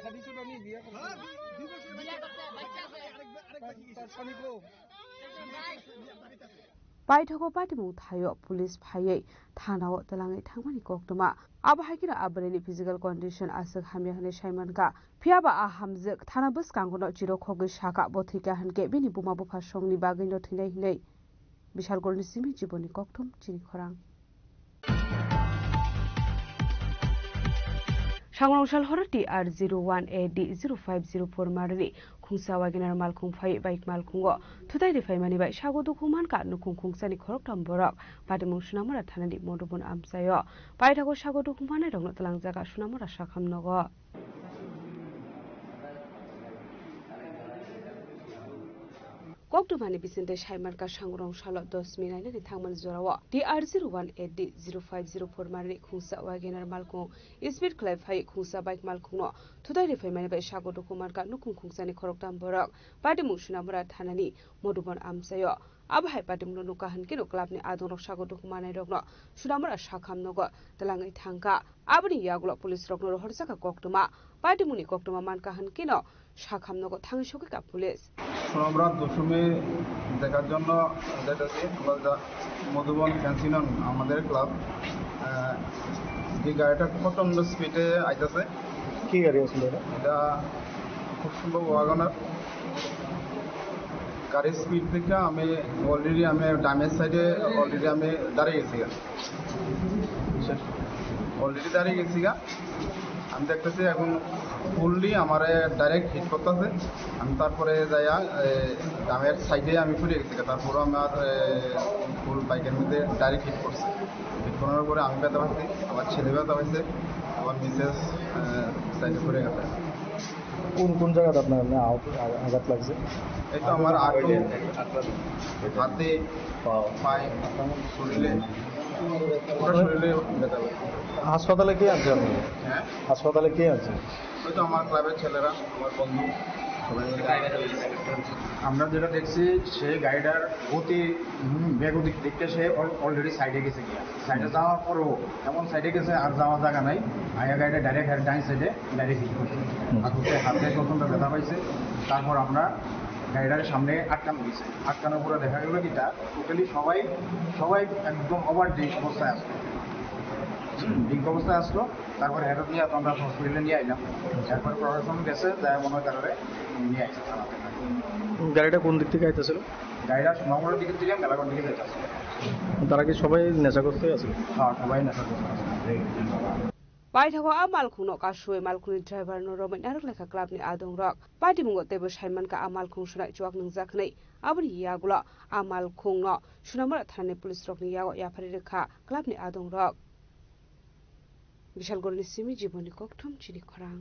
शादी शुदा नहीं बिया करছিস बिया करते बच्चा से आरेक स्वामी को Paithoko patimu thayo police phaiye thanao talangai thangmani koktuma abahakira abreni physical condition asuk hamya hane shaimanka phiaba ahamjek thana bus kangono chiro khogi shaka bothika hanke bini buma bufa songni bagino thinai hinai bishalgorni simi jiboni koktum chini khorang Sangrongshal Horati R01AD 0504 Marni Khungsa Waginar Malkhung Phai Bike Malkhungo Tudai Rifai Mani Bai Shagodu Kuman Ka Nukung Khungsani Khorok Tamborok Padimung Sunamura Thanani Modubun Amsayo Paithago Shagodu Kumane Rongno Talangjaga Sunamura Shakhamnogo Koktumani Bisinte Shaimarka Sangrong Shalo 10 Minani Thangman Zorawa DR01AD 0504 Marni Khungsa Waginar Malkhung Speed Club Phai Khungsa Bike Malkhungno Tudai Rifai Mani Bai Shagodu Kuman Ka Nukung Khungsani Khorok Tamborok Padimung Sunamura Thanani Modubun Amsayo Abhai Padimno Nukahan Kino Clubni Adonok Shagodu Kumane Rogno Sunamura Shakhamnogo Talangai Thangka Abni Yagulo Police Rogno Horsaka Koktuma Padimuni Koktuma Mankahan Kino Shakhamnogo Thangshokika Police আমরা দশমে দেখার জন্য যেতেছি মধুবন ফ্যান্সিনন আমাদের club যে গাড়িটা প্রচণ্ড স্পিডে আইতেছে কি গাড়ি আসলে এটা খুব সম্ভব ওয়াগনার গাড়ির স্পিড থেকে আমি অলরেডি ড্যামেজ সাইডে আমি দাঁড়িয়ে গেছি আমি দেখতেছি এখন ফুললি আমার ডাইরেক্ট হিট করতেছে আমি তারপরে যাইয়া ডামের সাইডে আমি ফুলে গেছি তারপরে আমার ফুল বাইকের মধ্যে ডাইরেক্ট হিট করার পরে আমি ব্যথা পাচ্ছি আমার ছেলে ব্যথা পাইছে আমার মিসেস সাইডে পড়ে গেছে কোন কোন জায়গাতে আপনার আঘাত লাগছে? এই তো আমার হাতে পায়ে শরীরে হাসপাতালে কে আনছে আপনি? হ্যাঁ, হাসপাতালে কে আছে? ওই তো আমার ক্লাবের ছেলেরা, আমার বন্ধু সবাই মিলে। আমরা যেটা দেখছি সে গাড়িটার বেগতিক দিকটা সে অলরেডি সাইডে গেছে গিয়া, সাইডে যাওয়ার পরও এমন সাইডে গেছে আর যাওয়ার জায়গা নাই, আয়া গাড়িটা ডাইরেক্ট ডাইন সাইডে ডাইরেক্ট হিট করছে, হাতে প্রথমটা ব্যথা পাইছে। তারপর আমরা গাড়িটার সামনে আটকানো গেছে, আটকানোর পরে দেখা গেল কি তার টোটালি সবাই একদম ওভার ড্রিঙ্ক অবস্থায় আসলো, ড্রিঙ্ক অবস্থায় আসলো। তারপরে হেরত নিয়ে আমরা হসপিটালে নিয়ে আইলাম, এরপরে প্রশাসন গেছে যাই মনে হয় কারণে নিয়ে আসছে থানাতে। গাড়িটা কোন দিক থেকে আইতেছিল? গাড়িটা সোনামুড়ার দিকে থেকে মেলাগড় দিকে যাইতেছিল। তারা কি সবাই নেশাগ্রস্ত আছে? হ্যাঁ, সবাই নেশাগ্রস্ত আছে। Paithago amal khungno ka shuai mal khungni driver no roman arok lekha club ni adong rok party mungo tebo saiman ka amal khung sunai chuak nung jakhnai abri yagula amal khungno sunamara thane police rok ni yago yafari rekha club ni adong rok bishal gorni simi jiboni kokthom chini khorang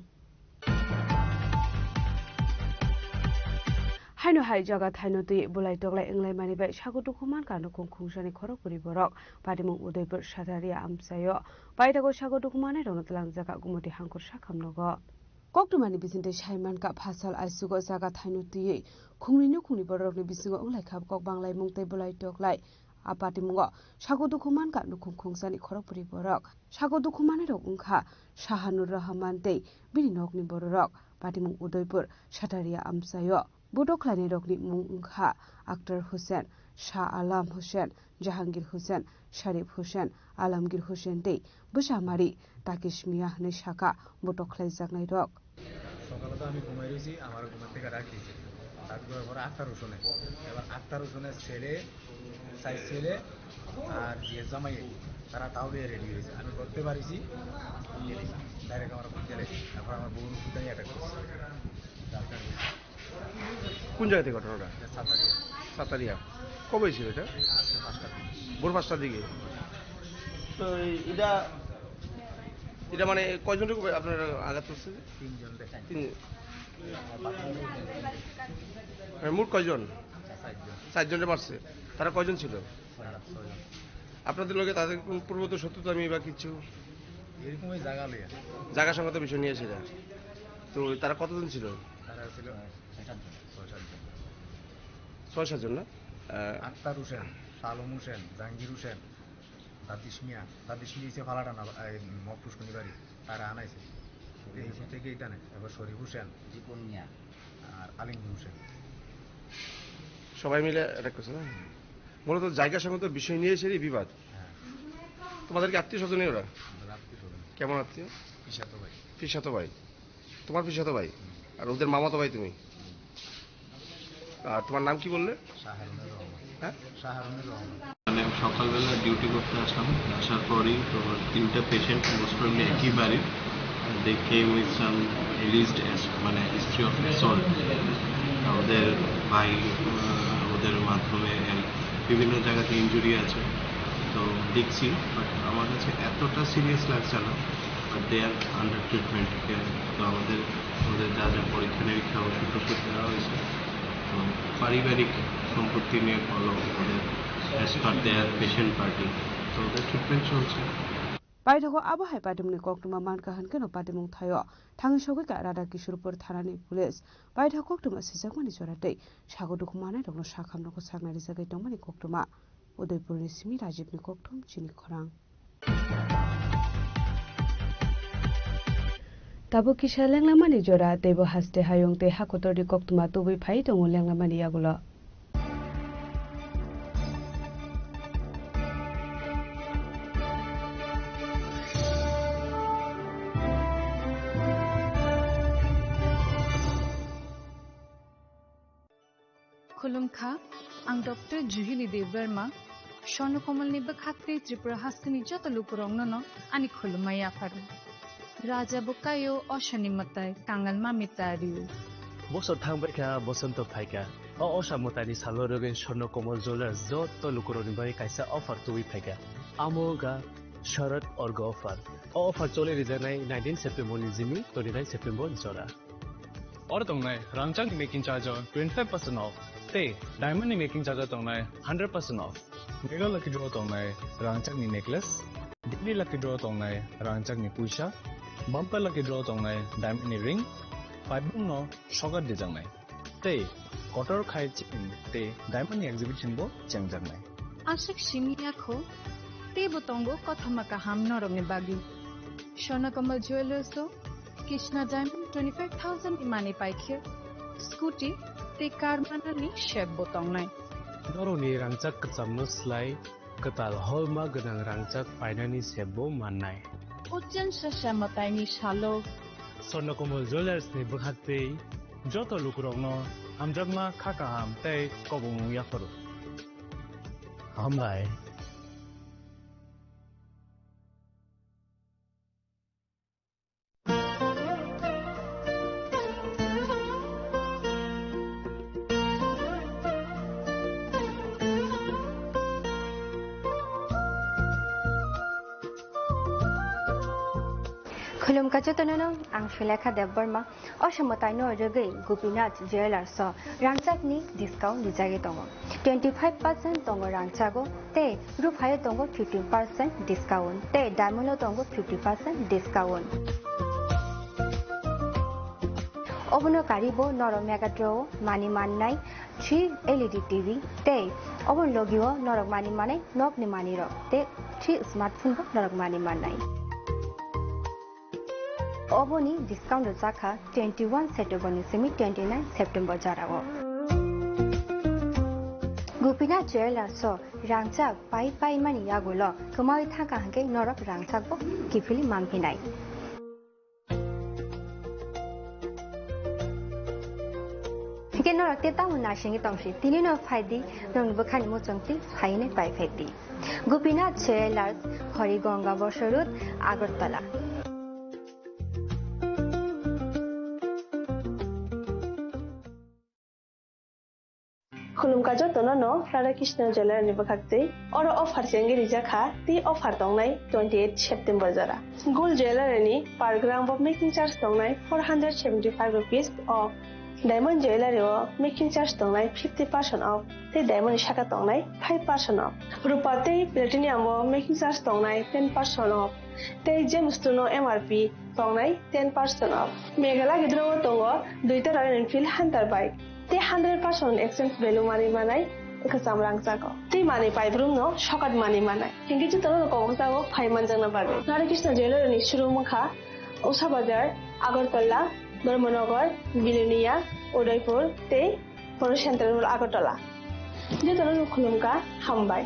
haino hai jaga thaino tui bulai toglai englai mani bai sagutu khuman kanu khungsani khorok puri borok padimung udaipur sadaria amsayo paitago sagutu khumane ronotlang jaga gumoti hangkur sakhamnogo koktumani bisinte saiman ka phasal aisugo jaga thaino tui khungni borok ni bisingo englai khab kok banglai mungtai bulai toglai apatimungo sagutu khuman ka nukhung khungsani khorok puri borok sagutu khumane rok ungkha shahanur rahman tei bini nokni borok patimung udaipur sadaria amsayo Bodo Klani Rokni Mungha, Akhtar Hussain, Shah Alam Hussain, Jahangir Hussain, Sharif Hussain, Alamgir Hussain Dei, Bushamari, Takish Mia Nishaka, Bodo Klai Zagnai Rok. সকালে তো আমি ঘুমাই রয়েছি, আমার ঘুমের থেকে রাখিয়েছি, তারপরে পরে আক্তার হোসেনে, এবার আক্তার হোসেনের ছেলে সাইজ ছেলে আর যে জামাই তারা তাও দিয়ে রেডি হয়েছে, আমি করতে পারিছি ডাইরেক্ট আমার গেলে, তারপর আমার বউ সুতাই অ্যাটাক করছে। কোন জায়গা থেকে ঘটনাটা? সাতারিয়া। কবে ছিল এটা? ভোর 5টার দিকে। তো এটা মানে কয়জন আপনার আঘাত করছে? 3 জন। মোট কয়জন? 4 জনে মারছে। তারা কয়জন ছিল? 6 জন। আপনাদের লোকে তাদের পূর্বত শত্রুতা আমি বা কিছু এরকমই জায়গা সংক্রান্ত বিষয় নিয়ে ছিল। তো তারা কতজন ছিল? তারা ছিল 6-7 জন না? আক্তার হোসেন, সালম হোসেন, জাহাঙ্গীর হোসেন, দাদিস মিয়া এসে ফালাটা না মকপুষ্কনি বাড়ি তারা আনাইছে এই থেকে এইটা নেই। এবার শরীফ হোসেন, জিপন মিয়া আর আলিমগীর হোসেন সবাই মিলে অ্যাটাক করছে না? মূলত জায়গা সংক্রান্ত বিষয় নিয়ে এসে বিবাদ। তোমাদের কি আত্মীয় স্বজনই ওরা? কেমন আত্মীয়? পিসাতো ভাই। তোমার পিসাতো ভাই আর ওদের মামাতো ভাই তুমি। আর তোমার নাম কি বললে? মানে সকালবেলা ডিউটি করতে আসলাম, আসার পরেই তো 3টা পেশেন্ট মোস্ট প্রবলি একই বাড়ির, দে কেম উইথ সাম রিলিজড মানে হিস্ট্রি অফ অ্যাসল্ট। ওদের ভাই ওদের মাধ্যমে বিভিন্ন জায়গাতে ইনজুরি আছে, তো দেখছি। বাট আমার কাছে এতটা সিরিয়াস লাগছে না, but they are under treatment. তো ওদের যা যা পরীক্ষা নিরীক্ষা ওষুধ টষুধ দেওয়া হয়েছে। তো পারিবারিক সম্পত্তি নিয়ে ফলো ওদের অ্যাজ পার দেয়ার পেশেন্ট পার্টি, তো ওদের ট্রিটমেন্ট চলছে। Paithago abahai padimni koktuma mankahan keno padimung thayo thangi sogika Radha Kishorpur thanani police paitha koktuma sijakmani joratei sagodu khumane rokno sakhamnoko sagnari jagai tongmani koktuma Udaipur ni simi Rajiv ni koktum chini khorang Tabo kisha lenglamani jora tebo haste hayong te hakotori koktuma tubui phai tongo lenglamani yagulo खुलुमखा आं doctor जुहिली देव वर्मा स्वर्णकमलनि बखात्रि त्रिपुरा हास्तिनि जत लुकुरंगनो आनि खुलुमाया फारु राजा Bukayo अशनिमताय कांगाल मामितारिउ बसर थांबायखा बसंत फायका असामतानि सालरगेन स्वर्णकमल jeweller जत लुकुरनि bye कायसा अफार तुइ फायका आमोगा शरद अर्ग अफार चले रिजानाय 19 September नि जिमि 29 September जरा or tongnai rangchak ni making charge 25% off te diamond ni making charge tongnai 100% off mega lucky draw tongnai rangchak ni necklace daily lucky draw tongnai rangchak ni puisha bumper lucky draw tongnai diamond ni ring 5 no sugar dejangnai te kotor khai chin te diamond ni exhibition bo changjangnai ashik shimiya kho te botongo kothama ka ham norong ni bagi Shona Kamal Jewelers so Krishna Diamond 25,000 imani paikhe scooty te car manani shep botong nai doroni rangchak kachamno slai katal holma ganang rangchak painani sebo mannai Ochen shasha mataini shalo Shona Kamal Jewelers ni bhatte joto lukurongno amjagma khaka ham tei kobong yafaru hambai Khulum ka chotonono ang Shulekha Debbarma oshamatai no regai Gopinath Jewelers so rangchak ni discount dijage tongo 25% tongo rangchago te ruphayo tongo 15% discount te diamond tongo 50% discount obono karibo noro mega draw mani mannai 3 LED TV te obon logio norok mani manai nok ni mani ro te 3 smartphone bo norok mani mannai Oboni discount zakha 21 September semi 29 September jarago Gopinath Jewelers so rangchak pai mani yagulo kamai thaka hanke norok rangchak bo kifili mangpinai Hike norok te tamu nashingi tongsi tini no phaidi nong bukhani mo chongti phaine pai pheti Gopinath Jewelers Horigonga Bosorut Agartala Khulum ka jotono no Radha Krishna Jewelers ni bakhakte oro offer chengi rijaka ti offer tongnai 28 September jara gold jewelry ni per gram of making charge tongnai 475 rupees of diamond jewelry o making charge tongnai 50% off te diamond shaka tongnai 5% off rupa te platinum o making charge tongnai 10% off te gems no MRP tongnai 10% off megala gidro tongo duita Royal Enfield Hunter bike te 100% exchange value money manai kasam rangchako te money pai brum no shokat money manai hingi chu tono ko bangsago phai manjana bage Radha Krishna Jewelers ni shuru mukha Usha Bazar Agartala Dharmanagar Bilunia Udaipur te Poro Central Agartala je tono khulumka hambai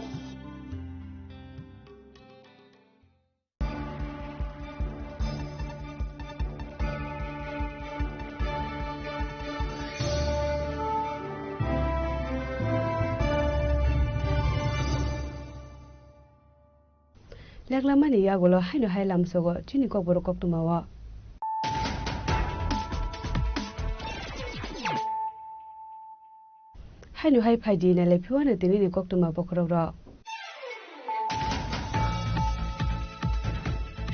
Leklamani yagulo haino hailam sogo chini ko borokok tumawa haino hai phaidi na lepiwana tini ni kok tuma bokrora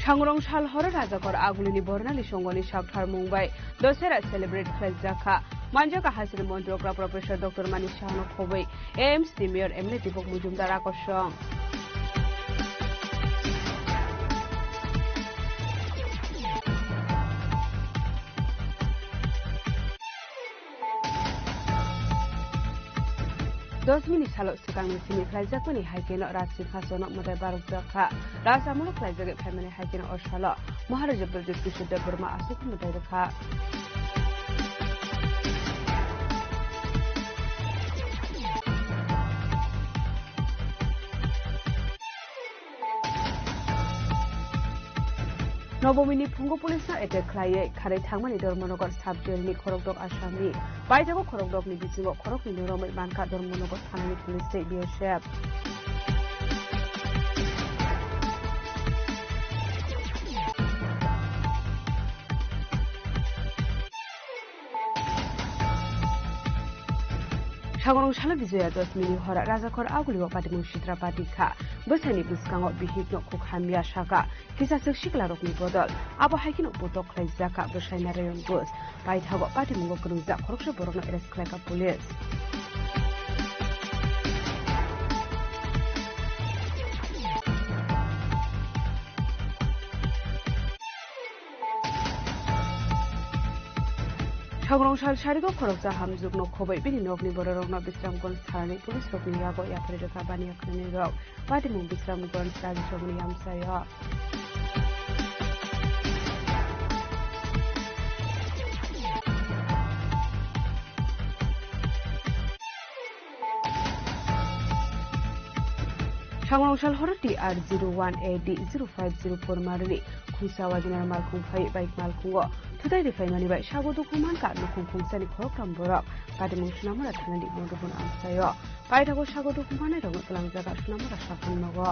Sangrong Shal Hora Rajakor Agulini Bornali Shongoni Shakthar Mumbai Dosera celebrate Khazaka Manjaka Hasil Montrogra Professor Dr. Manishano Khobei AIMS Mayor Emily Tipok Mujumdar Akoshong Dosmini Salok Sikang Simi Khazakuni Haikeno Ratsi Hasono Mother Baraka Rasamulo Khazak Family Haikeno Oshalo Maharaja Pradesh Kishuda Burma Asuk Motherka Nobomini Pungo Police at a Klaye, Kare Tamani Dormonogot Subject Ni Korok Ashami, Baitago Korok Ni Bizigo Korok in the Roman Banka Dormonogot Tamani Police State Beer Shep. সাগরং সালে বিজয়া দশমিনি হরা রাজাখর আগুলিও পাটিমুং সিদ্রা পাটিখা বৈসানি বুসকাঙাव বিহিগ্ন খুখামিয়া সাকা কিসাসক সিকলারকনি বদল আবো হাইকিনো বতক খাইজাকা বসাইনা rayon bush পাইথাগো পাটিমুंगो गरुजा खरकसो बरनो arrest खालायका police সাগরং সাল সারিগো খরকজা হামজুগনো খबै बिनि नगनि बररगनो बिस्रामगन्ज थानानि police रगनि यागो याफरे रेखा बानिया खनि रग पाटिमुं बिस्रामगन्ज राजसगनि यामसायो সাগরং সাল হরটি আর 01AD 0504 মারনি খুসাওয়া দিনার মালখুং phi bike মালখুंगो थुदाय रिफाइनानि bye sago दुखुमान का नुखुं खुंसानि खरकराम बरक पाटिमुं सुनामरा थानानि मदबुन आमसायो पाइथागो सागो दुखुमानाय रंग तलांजागा सुनामरा साफुन नगो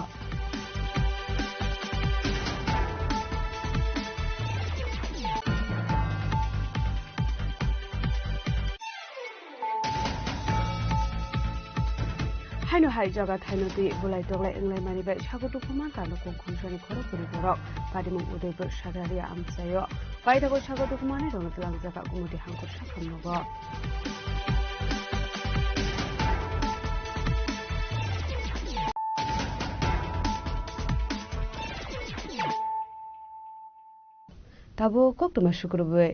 हाइनो हाइ जगा थाइनो दि बुलाइ दगलाइ इंलाइ मानि बाय सागो दुखुमान का नुखुं खुंसानि खरकपुरि बरक पाटिमुं उदयपुर सागारिया आमसायो पाइथागो सागो दुखुमानाय रंग तलांजागा गुमुदि हांखर साफुन नगो Tabo kokduma shukurubwe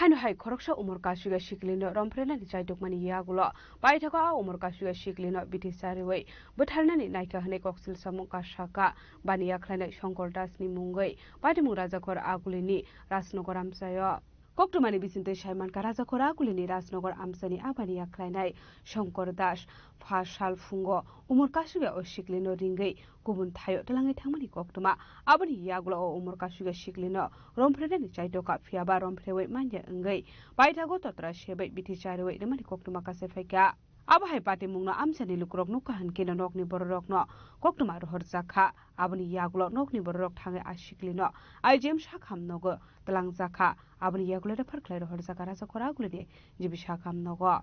Haino hai khoroksa umur kasuga shiklino romprena ni chaidokmani yagulo paithako a umur kasuga shiklino bitisariwei butharnani naika hne koksil samung kasaka baniya khlainai Shankar Das ni mungoi paitimu rajakor agulini Rajnagar amsayo koktumani bisinte Saiman ka rajakor agulini Rajnagar amsani abaniya khlainai Shankar Das phasal fungo umur kasuga o shiklino ringai kubun thayo talangai thangmani koktuma abani yagulo o umur kasuga shiklino romprena ni chaidoka phiaba romprewei manja ngai paithago totra sebai bitisariwei nemani koktuma kase faika abahai pati mungno amsani lukrok nukahan kena nokni bororokno koktuma rohor jakha abani yagulo nokni bororok thangai ashiklino IGM shakham nogo talang jakha abani yagulo da farklai rohor jakha raja kora gulini jibi shakham nogo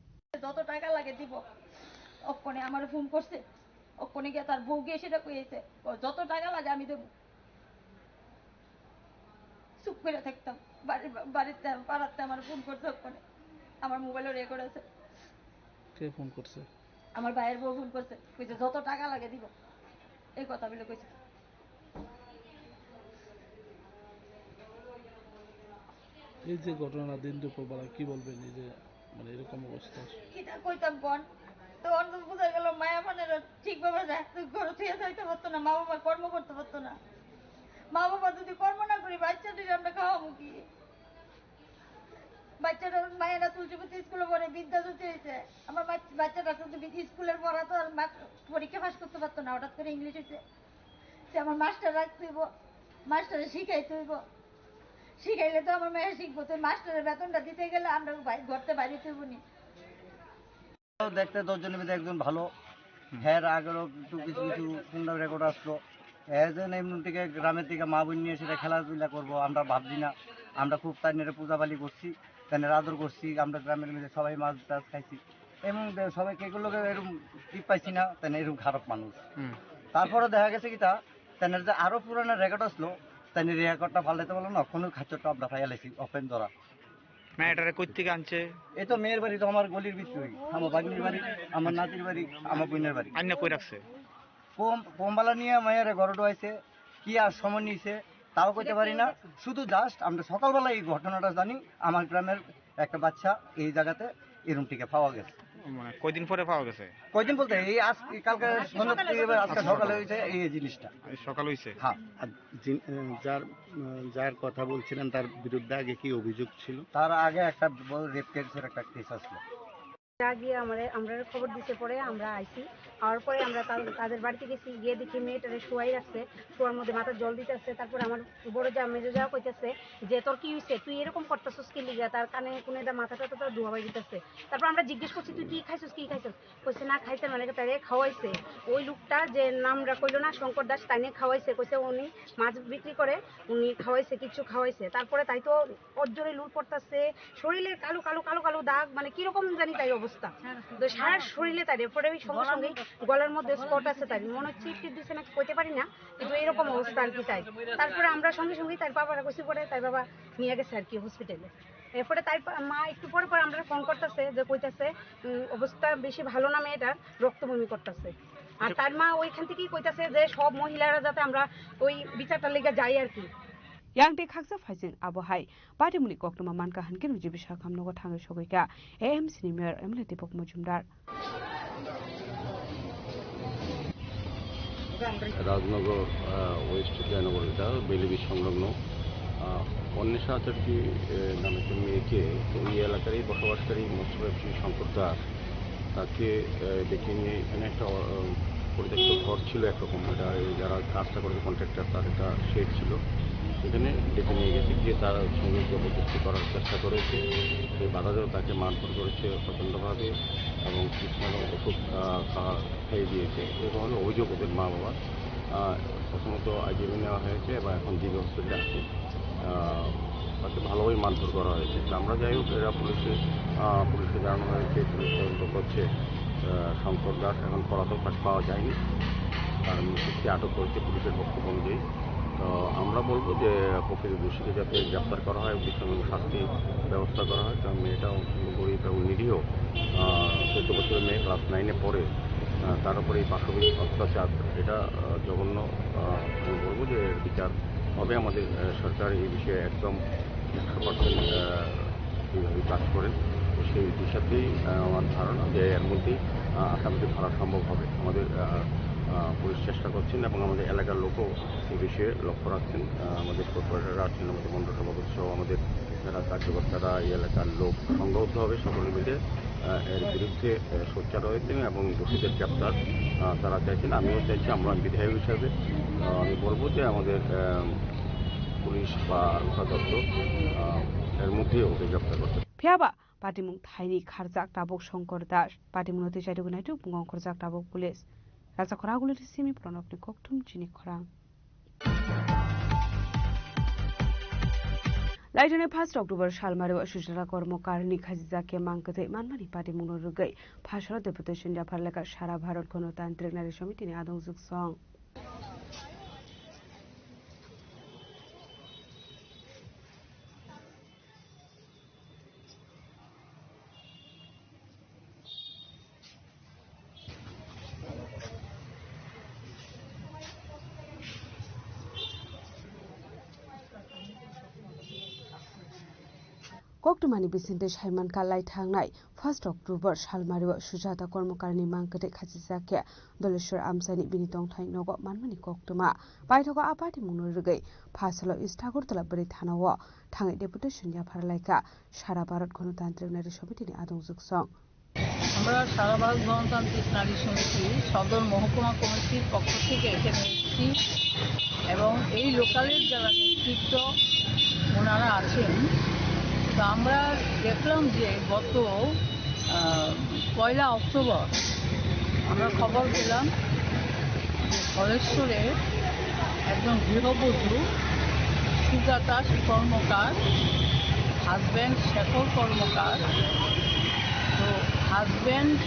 যত টাকা লাগে দিব অপনে আমার phone করছে অপনে গিয়ে তার বউ গিয়ে সেটা কইছে যত টাকা লাগে আমি দেব চুপ করে থাকতাম বাড়িতে পাড়াতে আমার ফোন করছে অপনে আমার মোবাইলে রেকর্ড আছে কে ফোন করছে আমার ভাইয়ের বউ ফোন করছে কইছে যত টাকা লাগে দিব এই কথা বলে কইছে এই যে ঘটনা দিন দুপুর বেলা কি বলবেন এই যে মানে এরকম অবস্থা কিটা কইতাম কোন তো অন্য বুঝা গেল মায়া মানের ঠিকভাবে যায় ঘরে থেকে যাইতে পারতো না মা বাবা কর্ম করতে পারতো না মা বাবা যদি কর্ম না করি বাচ্চাদের আমরা খাওয়াবো কি বাচ্চাটা মায়েরা তুলসীপতি স্কুলে পড়ে বিদ্যা জ্যোতি হয়েছে আমার বাচ্চাটা শুধু স্কুলের পড়া তো আর পরীক্ষা পাস করতে পারতো না হঠাৎ করে ইংলিশ হয়েছে সে আমার মাস্টার রাখতে হইব মাস্টারে শিখাইতে হইব শিখাইলে তো আমার মেয়ে শিখবো তো মাস্টারের বেতনটা দিতে গেলে আমরা ঘরতে বাইরে হইব নি দেখতে 10 জনের মধ্যে একজন ভালো হ্যাঁ আগেরও একটু কিছু কিছু সুন্দর রেকর্ড আসলো এজন এমন থেকে গ্রামের থেকে মা বোন নিয়ে সেটা খেলাধুলা করবো আমরা ভাবছি না আমরা খুব তাইনের পূজা পালি করছি তাইনের আদর করছি আমরা গ্রামের মধ্যে সবাই মাছ টাছ খাইছি এবং সবাইকে এগুলোকে এরকম টিপ পাইছি না তাই এরকম খারাপ মানুষ তারপরে দেখা গেছে কি তা তাইনের যে আরো পুরানো রেকর্ড আসলো তাইনের রেকর্ডটা ফালাইতে বলো না কোনো খাচ্চরটা আমরা ফাইলাইছি ওপেন ধরা মেয়েটারে কই থেকে আনছে এই তো মেয়ের বাড়ি তো আমার গলির ভিতরেই আমার বাগনির বাড়ি আমার নাতির বাড়ি আমার বোনের বাড়ি আন্না কই রাখছে পোমবালা নিয়ে মায়ের ঘরে ঢুকাইছে কি আর সময় নিয়েছে তাও কইতে পারি না শুধু জাস্ট আমরা সকালবেলা এই ঘটনাটা জানি আমার গ্রামের একটা বাচ্চা এই জায়গাতে এরকম থেকে পাওয়া গেছে মানে কয়দিন পরে পাওয়া গেছে কয়দিন বলতে এই আজ কালকে সন্ধ্যা থেকে আজকে সকালে হয়েছে এই জিনিসটা সকাল হয়েছে হ্যাঁ যার কথা বলছিলেন তার বিরুদ্ধে আগে কি অভিযোগ ছিল তার আগে একটা রেপ কেসের একটা কেস আসলো আগে আমরা খবর দিতে পরে আমরা আইছি হওয়ার পরে আমরা তাদের বাড়িতে গেছি, গিয়ে দেখি মেয়েটারে শোয়াই রাখছে, শোয়ার মধ্যে মাথার জল দিতেছে। তারপরে আমার বড় যা মেজো যা কইতেছে যে তোর কি হয়েছে, তুই এরকম করতেছিস কি লিগা, তার কানে কোনে মাথাটা তো ধোয়া বাই দিতেছে। তারপর আমরা জিজ্ঞেস করছি তুই কি খাইছিস কইছে না খাইছে মানে তারে খাওয়াইছে। ওই লোকটা যে নামটা কইলো না শঙ্কর দাস, তাই নিয়ে খাওয়াইছে, কইছে উনি মাছ বিক্রি করে, উনি খাওয়াইছে, কিছু খাওয়াইছে। তারপরে তাই তো অজ্জরে লুট পড়তেছে, শরীরে কালো কালো কালো কালো দাগ, মানে কিরকম জানি তাই অবস্থা, তো সারা শরীরে তাই। পরে ওই সঙ্গে সঙ্গে গলার মধ্যে স্পট আছে, তাই মনে হচ্ছে ইট দিচ্ছে না কইতে পারি না, কিন্তু এরকম অবস্থা আর কি তাই। তারপরে আমরা সঙ্গে সঙ্গে তার বাবারা কইছি, পরে তাই বাবা নিয়ে গেছে আর কি হসপিটালে। এরপরে তাই মা একটু পরে পরে আমরা ফোন করতেছে যে কইতাছে অবস্থা বেশি ভালো না, মেয়েটার রক্ত বমি করতেছে। আর তার মা ওইখান থেকেই কইতাছে যে সব মহিলারা যাতে আমরা ওই বিচারটা লেগে যাই আর কি। Yang de khaksa phaisin abohai patimuni koktuma manka hankin ujibi shakam nogo thangai shogoika AMC ni mayor Emily Dipok Mojumdar Rajnagar west Jaynagar এটা বেলিবি সংলগ্ন অন্বেষা আচার্যি নামে একটি মেয়েকে ওই এলাকারই বসবাসকারী মোস্তফা শঙ্কর দাস তাকে ডেকে নিয়ে এখানে একটা পরিত্যক্ত ঘর ছিল একরকম, এটা যারা কাজটা করেছে কন্ট্রাক্টর তার একটা শেড ছিল, সেখানে ডেকে নিয়ে গেছে, গিয়ে তার সঙ্গে জবরদস্তি করার চেষ্টা করেছে। সেই বাধা দেওয়া তাকে মারধর করেছে প্রচণ্ডভাবে এবং কৃষ্ণার ওষুধ খাইয়ে দিয়েছে। এরকম হলো অভিযোগ ওদের মা বাবা। প্রথমত আইজিএমে নেওয়া হয়েছে এবং এখন জিবি হসপিটালে আছে, তাকে ভালোভাবে মারধর করা হয়েছে। আমরা যাই হোক এরা পুলিশে জানানো হয়েছে, পুলিশ তদন্ত করছে। শঙ্কর দাস এখন পলাতক পাওয়া যায়নি, তার মৃত্যুকে আটক করেছে পুলিশের বক্তব্য অনুযায়ী। তো আমরা বলবো যে প্রকৃত দোষীকে যাতে গ্রেপ্তার করা হয়, দৃষ্টান্তমূলক শাস্তি ব্যবস্থা করা হয়। কারণ মেয়েটা গরিব এবং নিরীহ, 14 বছরের মেয়ে, ক্লাস 9-এ পড়ে, তার উপরে এই পাশবিক অত্যাচার, এটা জঘন্য। আমি বলবো যে বিচার হবে। আমাদের সরকার এই বিষয়ে একদম 100% এইভাবে কাজ করেন। তো সেই দিশাতেই আমার ধারণা যে এর মধ্যেই আসামিকে ধরা সম্ভব হবে। আমাদের পুলিশ চেষ্টা করছেন এবং আমাদের এলাকার লোকও এই বিষয়ে লক্ষ্য রাখছেন। আমাদের কর্পোরেটররা আছেন, আমাদের মন্ডল সভাপতি সহ আমাদের যারা কার্যকর্তারা, এই এলাকার লোক সংঘবদ্ধ হবে, সকলে মিলে এর বিরুদ্ধে সোচ্চার হয়েছেন এবং দোষীদের গ্রেপ্তার তারা চাইছেন, আমিও চাইছি। আমরা বিধায়ক হিসাবে আমি বলবো যে আমাদের পুলিশ বা আনসার দপ্তর এর মধ্যে ওকে গ্রেপ্তার করতে। Phiaba patimung thaini kharjak tabok Shongkor Das patimung noti chaidu naitu pungong kharjak tabok police raja khoraguli simi pronokni koktum chini khorang Laitone 1 October salmare Sujara কর্মকারিণী খাজিজাকে মাংকতে মানমানি পাটিমুং রুগৈ ভাষণ ডেপুটেশন জাফারলেকা সারা ভারত গণতান্ত্রিক নারী সমিতিনি আদংজুক song Koktumani Bisinte Shaiman Kalai Tangnai 1 October Shalmario Sujata Kormokarni Mankate Khajizake Doleshwar Amsani Binitong Thai Nogo Manmani Koktuma Baitogo Apati Munurugei Pasalo Istagurtala Bari Thanawa Tangai Deputation Yaparlaika Shara Bharat Gণতান্ত্রিক নারী সমিতিনি আদংজুক song আমরা সারা ভারত গণতান্ত্রিক নারী সমিতি সদর মহকুমা কমিটির পক্ষ থেকে এখানে এসেছি এবং এই লোকালের যারা নেতৃত্ব ওনারা আছেন। তো আমরা দেখলাম যে গত 1 অক্টোবর আমরা খবর পেলাম যে ধলেশ্বরে একজন গৃহবধূ সুজাতা কর্মকার, হাজব্যান্ড শেখর কর্মকার। তো হাজব্যান্ড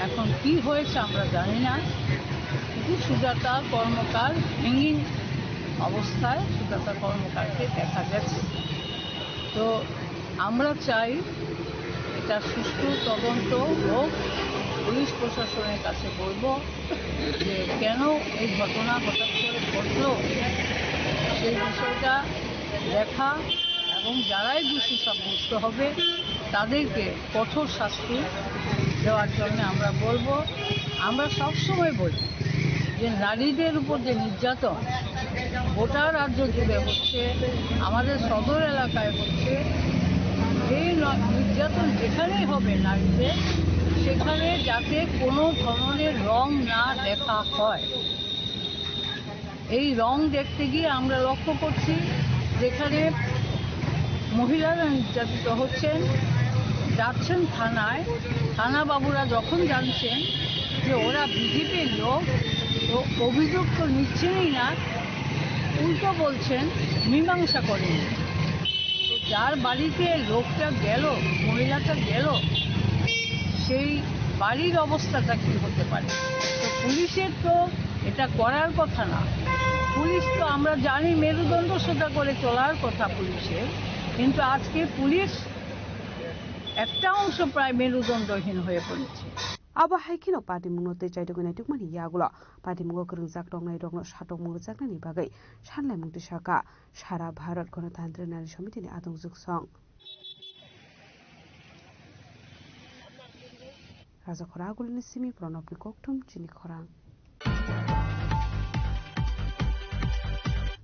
এখন কি হয়েছে আমরা জানি না, কিন্তু সুজাতা কর্মকার হ্যাঙ্গিং অবস্থায় সুজাতা কর্মকারকে দেখা গেছে। তো আমরা চাই এটা সুষ্ঠু তদন্ত হোক। পুলিশ প্রশাসনের কাছে বলব যে কেন এই ঘটনা হঠাৎ করে ঘটলো সেই বিষয়টা দেখা এবং যারাই দোষী সাব্যস্ত হবে তাদেরকে কঠোর শাস্তি দেওয়ার জন্য আমরা বলবো। আমরা সবসময় বলি যে নারীদের উপর যে নির্যাতন গোটা রাজ্য জুড়ে হচ্ছে, আমাদের সদর এলাকায় হচ্ছে, এই নির্যাতন যেখানেই হবে নারীদের সেখানে যাতে কোনো ধরনের রং না দেখা হয়। এই রং দেখতে গিয়ে আমরা লক্ষ্য করছি যেখানে মহিলারা নির্যাতিত হচ্ছেন, যাচ্ছেন থানায়, থানাবাবুরা যখন জানছেন যে ওরা বিজেপির লোক, তো অভিযোগ তো নিচ্ছেনই না, উল্টো বলছেন মীমাংসা করেন। তো যার বাড়িতে লোকটা গেল, মহিলাটা গেল, সেই বাড়ির অবস্থাটা কী হতে পারে? তো পুলিশের তো এটা করার কথা না। পুলিশ তো আমরা জানি মেরুদণ্ড সোজা করে চলার কথা পুলিশের, কিন্তু আজকে পুলিশ একটা অংশ প্রায় মেরুদণ্ডহীন হয়ে পড়েছে। Aba haikino party mungno te chai dogna tuk mani yagulo party mungo kurung jak dong nai dongno shatok mungo jak nani bagai shanlai mungti shaka sara bharat gণতন্ত্র নারী সমিতি ni adong juk song raja khora gulni simi pranab ni koktum chini khorang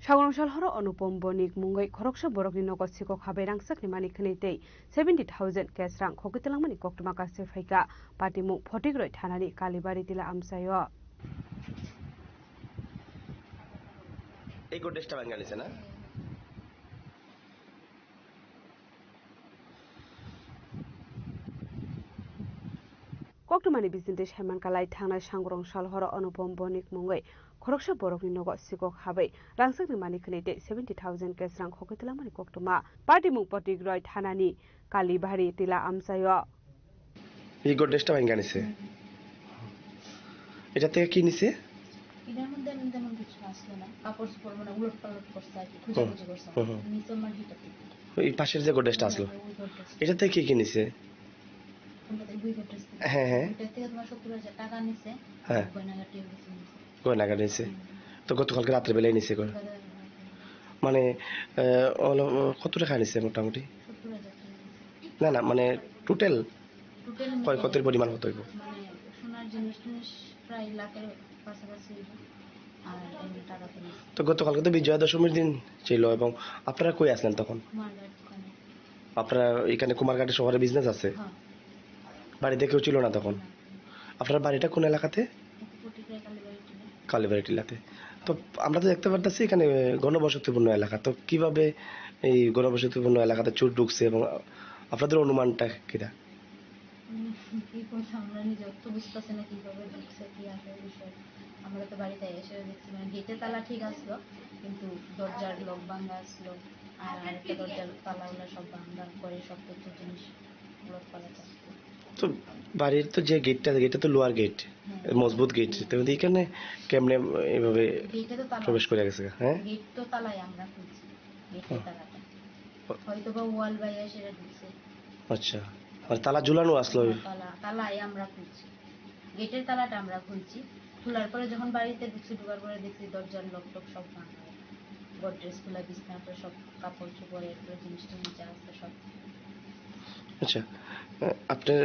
সাগরংশাল হর অনুপম বণিক মুঙ্গই খরকসা বরকনি নগদ সিকক হাবে রাংসাকনি মানিকনি তেই 70,000 cash রাং খকিতলাংমানি কক্টমা কাছে ফাইকা party মুখ ফটিগ্রই থানানি কালীবাড়ি তিলা আমসায় এই গোডেসটা বাঙালিছে না কক্টমানি বিজিনতে হেমান কালাই থাংনাই সাগরংশাল হর অনুপম বণিক মুঙ্গই খরকসা বরকনি নগদ সিকক হাবে রাংসাকনি মানিকনি তেই 70,000 ক্যাশ রাং খকিতলাংমানি কক্টমা পার্টি মুখ ফটিগ্রই থানানি কালীবাড়ি তিলা আমসায় এই গোডেসটা বাঙালিছে এটা থেকে কি নিছে এটার মধ্যে তেমন কিছু আসলো না, কাপড় চোপড় মানে উলট পালট করছে আর কি, খুঁজে করছে নিচে আমার হিটা এই পাশের যে গোডেসটা আসলো এটা থেকে কি নিছে হ্যাঁ হ্যাঁ এটা থেকে তোমার 70,000 টাকা নিছে, হ্যাঁ গয়নাগাটি নিছে। তো গতকালকে রাত্রে বেলায় নিছে মানে কত টাকা নিছে মোটামুটি? না না মানে টোটাল কত পরিমাণ হতো মানে সোনার জিনিস প্রায় লাখের কাছাকাছি। আর এমনি টাকা তো নিছে। তো গতকালকে তো বিজয়া দশমীর দিন ছিল এবং আপনারা কই আসলেন তখন? আপনারা এখানে কুমারঘাটে শহরে বিজনেস আছে, বাড়িতে কেউ ছিল না তখন? আপনার বাড়িটা কোন এলাকাতে? কালীবাড়ি টিলাতে। তো আমরা তো দেখতে পারতেছি এখানে ঘনবসতিপূর্ণ এলাকা, তো কিভাবে এই ঘনবসতিপূর্ণ এলাকাতে চোর ঢুকছে এবং আপনাদের অনুমানটা কিটা? কি করছে আমরা নিজে তো বুঝতেছি না কিভাবে ঢুকছে কি আসলে বিষয়। আমরা তো বাড়িতে এসে দেখছি মানে গেটে তালা ঠিক আসলো কিন্তু দরজার লক ভাঙা আসলো আর আরেকটা দরজার তালাগুলো সব ভাঙা করে সব কিছু জিনিস লক পালাতে আসলো। তো বাড়ির তো যে গেটটা তো লোয়ার গেট, মজবুত গেট, তো এখানে কেমনে এইভাবে প্রবেশ করে গেছে? হ্যাঁ গেট তো তালাই আমরা খুলছি, গেটের তালাটা হয়তো বা ওয়াল বাইরে সেটা ঢুকছে। আচ্ছা আর তালা ঝুলানো আসলো? তালাই আমরা খুলছি, গেটের তালাটা আমরা খুলছি, খোলার পরে যখন বাড়িতে ঢুকছি ঢোকার পরে দেখছি দরজার লক টক সব ভাঙা, গডরেজ খোলা, বিছানার পরে সব কাপড় চোপড় এগুলো জিনিসটা নিচে আসছে সব। আচ্ছা আপনার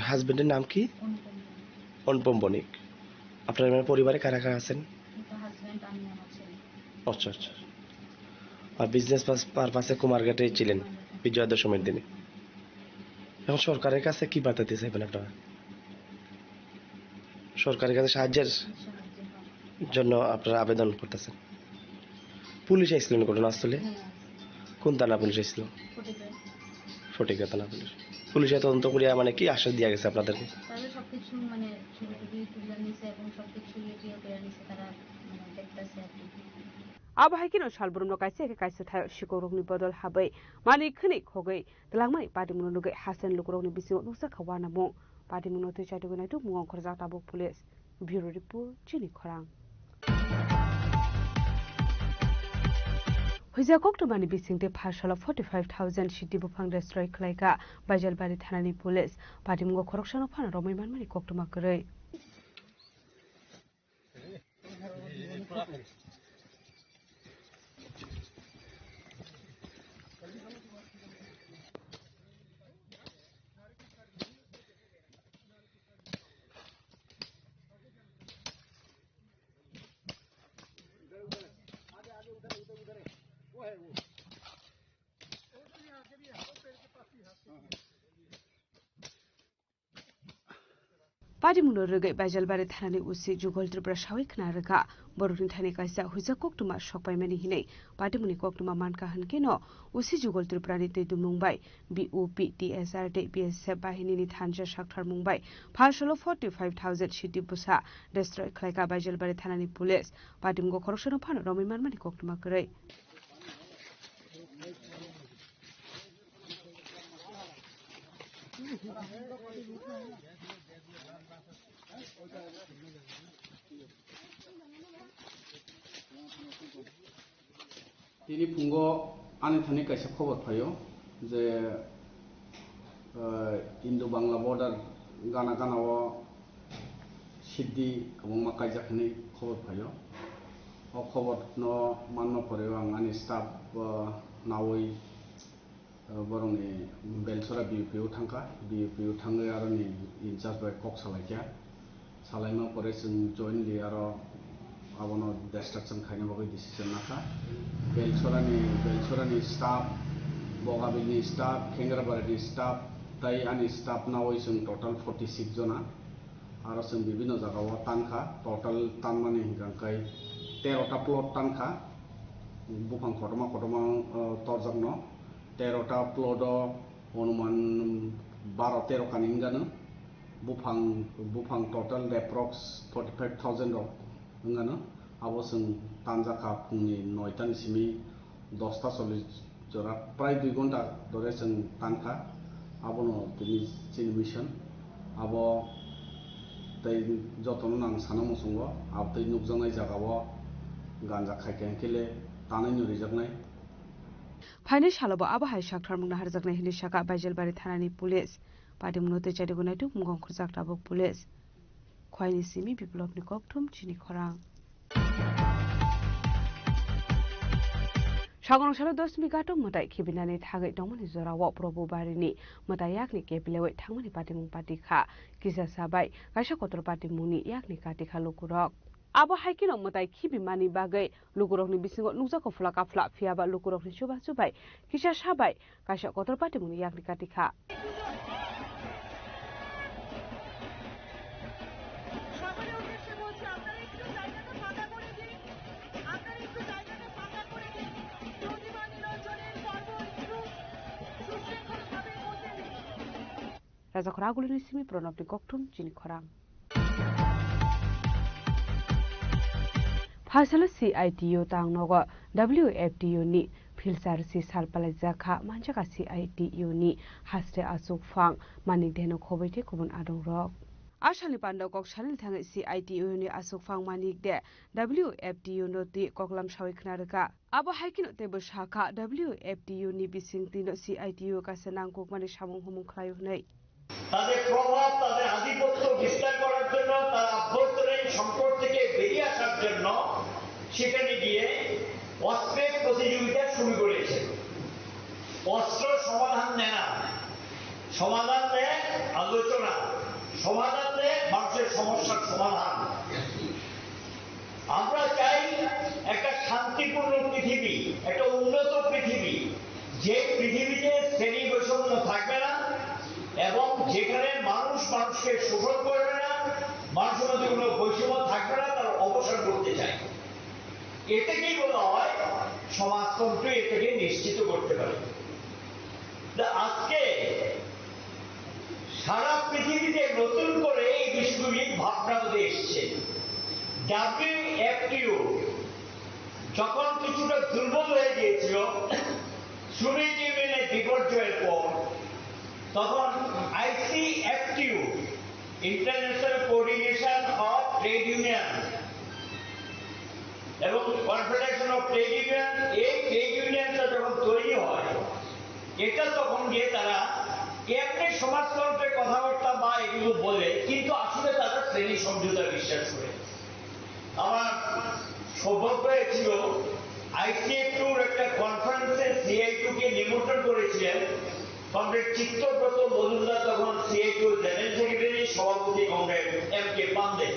হাজবেন্ডের নাম কি? অনুপম বণিক। আপনার পরিবারে কারা কারা আছেন? হাজবেন্ড, আমি, আমার ছেলে। আচ্ছা আচ্ছা। আর বিজনেস পারপাসে কুমারঘাটে ছিলেন বিজয়া দশমীর দিনে। এখন সরকারের কাছে কি বার্তা দিতে চাইবেন আপনারা? সরকারের কাছে সাহায্যের জন্য আপনারা আবেদন করতেছেন? পুলিশ আইসলেন ঘটনাস্থলে? কোন থানা পুলিশ আইসল? ফটিকা থানা পুলিশ। পুলিশে তদন্ত করিয়া মানে কি আশ্বাস দিয়া গেছে আপনাদেরকে? তাহলে সবকিছু মানে ছবি তুলে নিছে এবং সবকিছু ইয়ে করে নিছে, তারা মানে দেখতেছে আর কি। আবহাইকিনো সালবরুমনো কাইছে কাইছে থায় শিকরগনি বদল হাबै মানি খনি খগै তলাংমানি পাটিमुनो नुगै हासेन लुकरगनि बिसिङाव नुसा खावाना मु पाटिमुनो तै चाइदगनाय तु मुंग खरजा ताबु पुलिस ब्युरो रिपोर्ट चिनि खरां हुइजा कक्टमानि बिसिंते फासला 45,000 सिटी बुफां destroy खलाइका बाइजलबारि थानानि पुलिस पाटिमुंगो खरकसानो फाना रमैमानमानि कक्टमा गरै पादिमुनो रगै बाइजलबारि थानानि उसी जुगल त्रिपुरा सावै खना रगा बरनि थाने काइसा हुजा कोक्तुमा सकपाइमानि हिनै पादिमुनि कोक्तुमा मानका हनकेनो उसी जुगल त्रिपुरानि तैदु मुंबाइ बीओपी टीएसआर दे BSF बाहिनीनि थानजा साक्थार Mumbai फासलो 45,000 city Busa destroy खलाइका बाइजलबारि थानानि police पादिमुगो खरसनो फानो रमिमानमानि कोक्तुमा गरै Ini punggo ane thani kaisa khobor phayo je Indo Bangla border gana gana o siddi abong makai jakhni khobor phayo o khobor no manno pore ang ani staff nawoi borongni belsora BUPO thangka BUPO thangai aro ni incharge by kok salaikya salaima pore जों jointly aro abono destruction khaina bagoi decision naka Belsorani staff Bogabilni staff Khengrabarani staff tai ani staff nawoi जों total 46 jona aro जों bibino jagao tanka total tanmani hingkai 13 ta plot tanka bufang kotoma torjakno 13 ta plot onuman 12-13 kaningano bufang total approx 45,000 rok ngano abo जों tanjaka phungni 9 ta ni simi 10 ta 40 jora pray 2 ghonta dore जों tanka abono tini chini mission abo tai jotono nang sana musungo abtai nukjangai jagao ganja khaikeng kele tanai no rijaknai फाइने सालबो आबो high साक्थार मुंना हारजाकनाय हिनि साका बाइजलबारि थानानि police पादिमुनो तेचारि गुनाइतु मुगं खुरजाक Tabuk police खयनि Simi बिप्लबनि कक्थुम चिनि खरां सागरं सालो 10 मिगाटो मताइ खिबिनानि थागै दंमनि जराव प्रभु बारिनि मताइ याकनि केपिलेवै थांमनि पाटिमुं पाटिखा किसा साबाय काइसा Qatar पाटिमुंनि याकनि काटिखा लुकुरक आबो हाइकिनो मताइ खिबिमानि बागै लुकुरकनि बिसिङो नुजाको फ्ला काफ्ला फियाबा लुकुरकनि सुबा सुबाय किसा साबाय काइसा Qatar पाटिमुंनि याकनि काटिखा Raja Khoragulini simi pronobni koktum chini khorang Fasala CITU tangnogo WFTU ni Philsarsi salpalajaka manjaka CITU ni haste asuk fang manik deno khobaite kubun adong rok Ashali panda kok shalil thangai CITU ni asuk fang manik de WFTU no ti koklam shawi knarka abo haikin tebo shaka WFTU ni bising tino CITU ka senang kok mani samung humung khlayu nei তাদের প্রভাব তাদের আধিপত্য বিস্তার করার জন্য তার আভ্যন্তরীণ সংকট থেকে বেরিয়ে আসার জন্য সেখানে গিয়ে অস্ত্রের প্রতিযোগিতা শুরু করেছে অস্ত্র সমাধান নেয় না সমাধান দেয় আলোচনা সমাধান দেয় মানুষের সমস্যার সমাধান আমরা চাই একটা শান্তিপূর্ণ পৃথিবী একটা উন্নত পৃথিবী যে পৃথিবীতে শ্রেণী বৈষম্য থাকবে না এবং যেখানে মানুষ মানুষকে শোষণ করবে না মানুষের মধ্যে কোনো বৈষম্য থাকবে না তার অবসান করতে চায় এটাকেই বলা হয় সমাজতন্ত্র এটাকে নিশ্চিত করতে পারে আজকে সারা পৃথিবীতে নতুন করে এই বিষয়গুলি ভাবনা মধ্যে এসছে WFTO যখন কিছুটা দুর্বল হয়ে গিয়েছিল সোভিয়েত ইউনিয়নের বিপর্যয়ের পর তখন ICFTU international coordination of trade union এবং কনফেডারেশন অফ ট্রেড ইউনিয়ন এই ট্রেড ইউনিয়নটা যখন তৈরি হয় এটা তখন গিয়ে তারা এমনি সমাজতন্ত্রের কথাবার্তা বা এগুলো বলে কিন্তু আসলে তারা শ্রেণী সমঝোতা বিশ্বাস করে আমার সৌভাগ্য হয়েছিল ICFTUর একটা কনফারেন্সে CITU কে নিমন্ত্রণ করেছিলেন কমরেড চিত্তব্রত মজুমদার তখন CITU জেনারেল সেক্রেটারি সভাপতি কমরেড MK পান্ডে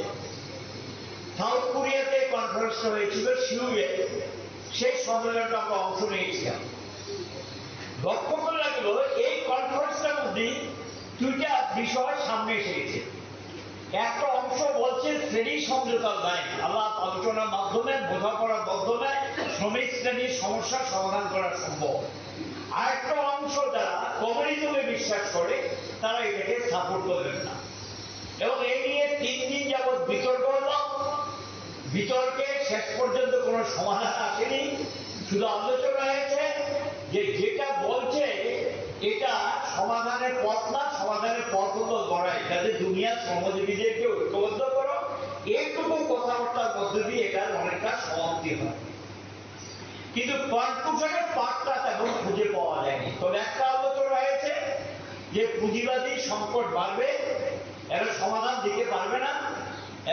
সাউথ কোরিয়াতে কনফারেন্সটা হয়েছিল সিউলে সেই সম্মেলনটা আমরা অংশ নিয়েছিলাম লক্ষ্য করে লাগলো এই কনফারেন্সটার মধ্যে দুইটা বিষয় সামনে এসেছে একটা অংশ বলছে শ্রেণী সমঝোতার দায়, আলাপ আলোচনার মাধ্যমে, বোঝাপড়ার মাধ্যমে শ্রমিক শ্রেণীর সমস্যার সমাধান করা সম্ভব। আর একটা অংশ যারা কমিউনিজমে বিশ্বাস করে তারা এটাকে সাপোর্ট করবেন না। এবং এই নিয়ে 3 দিন যাবৎ বিতর্ক হলো। বিতর্কে শেষ পর্যন্ত কোনো সমাধান আসেনি, শুধু আলোচনা হয়েছে যে যেটা বলছে এটা সমাধানের পথ না, সমাধানের পথ হলো লড়াই, যাতে দুনিয়ার শ্রমজীবীদেরকে ঐক্যবদ্ধ করো, এইটুকু কথাবার্তার মধ্যে দিয়ে এটার অনেকটা সমাপ্তি হয়। কিন্তু কনক্লুশনের পাঠটা তেমন খুঁজে পাওয়া যায়নি। তবে একটা আলোচনা হয়েছে যে পুঁজিবাদী সংকট বাড়বে, এরা সমাধান দিতে পারবে না,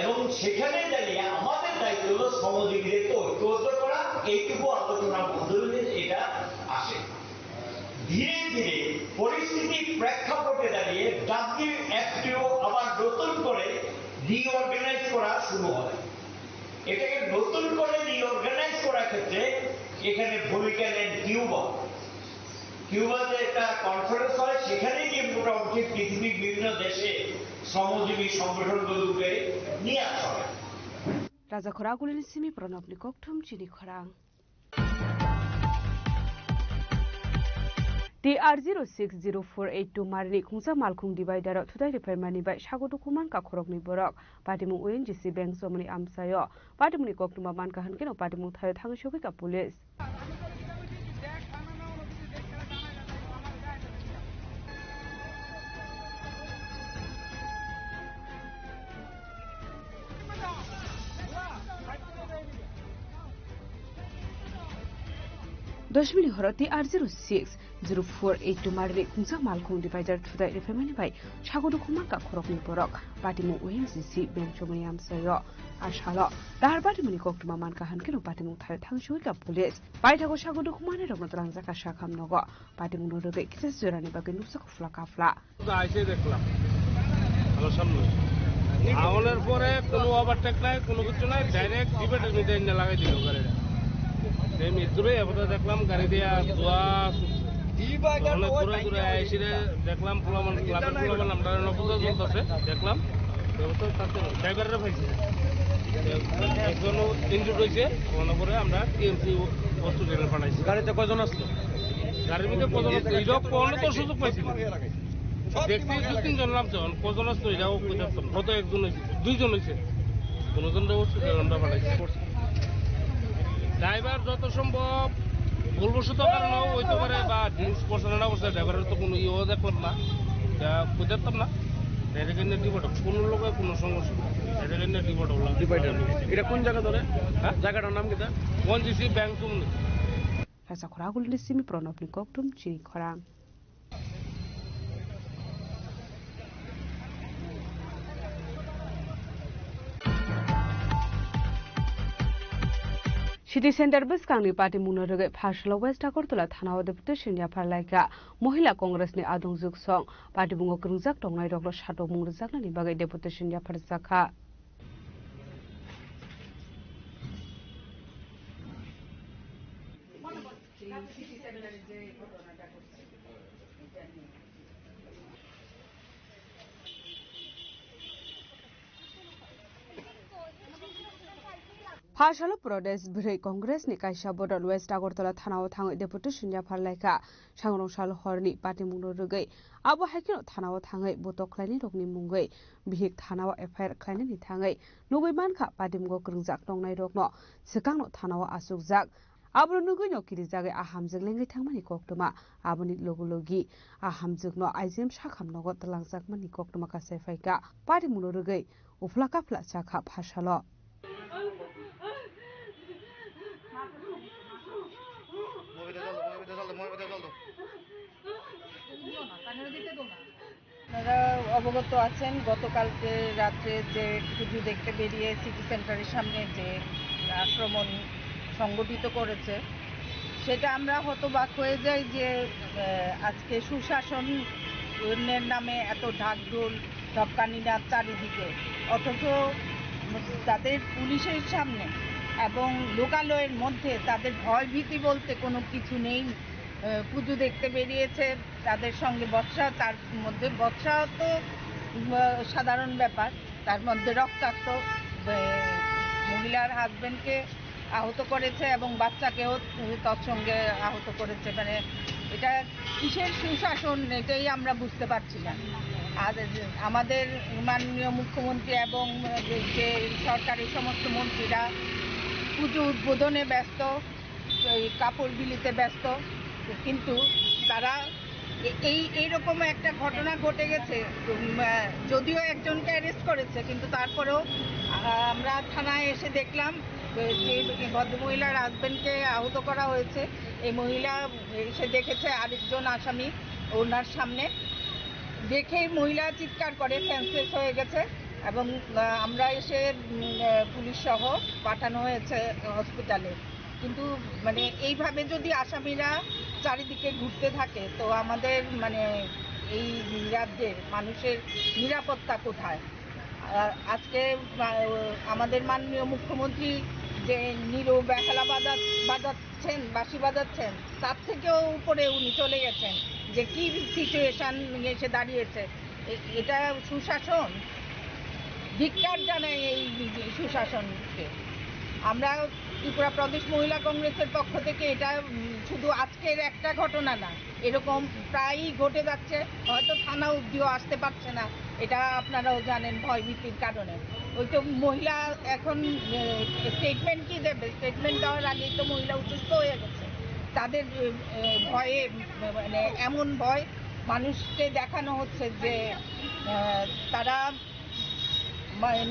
এবং সেখানে দাঁড়িয়ে আমাদের দায়িত্ব হলো শ্রমজীবীদেরকে ঐক্যবদ্ধ করা। এইটুকু আলোচনার মধ্যে দিয়ে এটা আসে। ধীরে ধীরে পরিস্থিতির প্রেক্ষাপটে দাঁড়িয়ে WFTO আবার নতুন করে রিঅর্গানাইজ করা শুরু হয়। এটাকে নতুন করে রিঅর্গানাইজ করার ক্ষেত্রে এখানে ভূমিকা নেন কিউবা। কিউবাতে একটা কনফারেন্স হয়, সেখানে গিয়ে মোটামুটি পৃথিবীর বিভিন্ন দেশে শ্রমজীবী সংগঠনগুলোকে নিয়ে আসা হয়। Raja Khoragulini Simi Pranabni Koktum Chini Khorang. TR06048 Marni Kungsa Malkung Divider Tudai Repairmani by Shagodu Kuman Kakorogni Borok, Patimu UNGC Bank Somani Amsayo, Patimuni Koktuma Mankahankin or Patimu Thangshokika Police. Doshmini Horoti R060482 Marri Kungsa Malkung Divider Tudai Repairmani by Shagodu Kuman Kakorogni Borok, Patimu UNGC Bank Somani Amsayo. Ashalo, Darbatimuni Koktuma Mankahankin or Patimu Thangshokika Police. Paitago Shagodu Kumani Romotrangaka Shakam Nogo, Patimu Nodobe Kissurani Baganusok Flakafla. I say the club. আমাদের পরে কোনো overtake নাই, কোনো কিছু নাই, direct ডিবেটের মধ্যে এনে লাগাই দিল গাড়িটা। সেই মিত্রে এবার দেখলাম গাড়ি দিয়ে ধোয়া ঘুরে ঘুরে আইসি দেখলাম ফুলামান ক্লাবের ফুলামান আমরা নপুজা চলতেছে দেখলাম ড্রাইভাররা পাইছে একজন ইনজুর হয়েছে, মনে করে আমরা টিএমসি হসপিটালে পাঠাইছি। গাড়িতে কজন আসলো? গাড়ির মধ্যে কজন আসলো এইসব কোনো তো সুযোগ পাইছি না। দেখছি 2-3 জন নামছে, কজন আসতো এটাও বুঝতাম। কত একজন হয়েছে, 2 জন হয়েছে, কোনজনটা হসপিটালে আমরা পাঠাইছি। ড্রাইভার যত সম্ভব ভুলবশত কারণেও হইতে পারে, বা ড্রিঙ্কস করছে না করছে, ড্রাইভারের তো কোনো ইয়েও দেখলাম না, বুঝতাম না। ডাইরেক্ট ডিপোর্ট কোনো লোকে কোনো সমস্যা ডাইরেক্ট ডিপোর্ট হলাম। এটা কোন জায়গা ধরে? হ্যাঁ, জায়গাটার নাম কি? ONGC ব্যাংক তুমি Raja Khoragulini Simi Pranabni Koktum Chini Khorang. City Center Biskangni Party Munoruge Phashla West Agartala Thana Deputation Yaparlaika Mohila Congress ni Adung Juk Song Party Bungo Krungzak Tongnai Roglo Shadow Mungzak ni Bagai Deputation Yaparzaka. Phashalo Prodes Bhre Congress ni Kaisha Bodol West Agartala Thana Thang Deputation Yaparlaika Shangrong Shal Horni Party Munoruge Abu Hakino Thana Thangai Botoklani Rogni Mungai Bihik Thana FIR Klani Thangai Nubai Manka Party Mungo Krungzak Tongnai Rogno Sekangno Thana Asukzak Abro Nuguno Kirizage Ahamzak Lengai Thangmani Koktuma Abuni Logologi Ahamzukno Aizim Shakam Nogot Langzak Mani Koktuma Kasefaika Party Munoruge Uflaka Plachaka Phashalo আপনারা অবগত আছেন গতকালকে রাতে যে পুজো দেখতে বেরিয়ে city সেন্টারের সামনে যে আক্রমণ সংগঠিত করেছে সেটা আমরা হতবাক হয়ে যাই যে আজকে সুশাসনের নামে এত ঢাকঢোল ঢপকানিনা চারিদিকে, অথচ তাদের পুলিশের সামনে এবং লোকালয়ের মধ্যে তাদের ভয় ভীতি বলতে কোনো কিছু নেই। পুজো দেখতে বেরিয়েছে, তাদের সঙ্গে বর্ষা, তার মধ্যে বর্ষা তো সাধারণ ব্যাপার, তার মধ্যে রক্তাক্ত, মহিলার হাজবেন্ডকে আহত করেছে এবং বাচ্চাকেও তৎসঙ্গে আহত করেছে। মানে এটা কিসের সুশাসন, এটাই আমরা বুঝতে পারছি না। আর আমাদের মাননীয় মুখ্যমন্ত্রী এবং যে সরকারের সমস্ত মন্ত্রীরা পুজো উদ্বোধনে ব্যস্ত, কাপড় বিলিতে ব্যস্ত, কিন্তু তারা এইরকম একটা ঘটনা ঘটে গেছে। যদিও একজনকে অ্যারেস্ট করেছে, কিন্তু তারপরেও আমরা থানায় এসে দেখলাম যে ভদ্রমহিলার হাজবেন্ডকে আহত করা হয়েছে। এই মহিলা এসে দেখেছে আরেকজন আসামি ওনার সামনে, দেখেই মহিলা চিৎকার করে সেন্সলেস হয়ে গেছে এবং আমরা এসে পুলিশ সহ পাঠানো হয়েছে হসপিটালে। কিন্তু মানে এইভাবে যদি আসামিরা চারিদিকে ঘুরতে থাকে তো আমাদের মানে এই রাজ্যের মানুষের নিরাপত্তা কোথায়? আজকে আমাদের মাননীয় মুখ্যমন্ত্রী যে নীরব বেহালা বাজাচ্ছেন, বাঁশি বাজাচ্ছেন, তার থেকেও উপরে উনি চলে গেছেন যে কি সিচুয়েশন এসে দাঁড়িয়েছে। এটা সুশাসন? ধিক্কার জানাই এই সুশাসনকে। আমরা ত্রিপুরা প্রদেশ মহিলা কংগ্রেসের পক্ষ থেকে এটা শুধু আজকের একটা ঘটনা না, এরকম প্রায়ই ঘটে যাচ্ছে। হয়তো থানা অবধিও আসতে পারছে না, এটা আপনারাও জানেন ভয়ভীতির কারণে। ওই তো মহিলা এখন স্টেটমেন্ট কি দেবে, স্টেটমেন্ট দেওয়ার আগেই তো মহিলা অসুস্থ হয়ে গেছে। তাদের ভয়ে মানে এমন ভয় মানুষকে দেখানো হচ্ছে যে তারা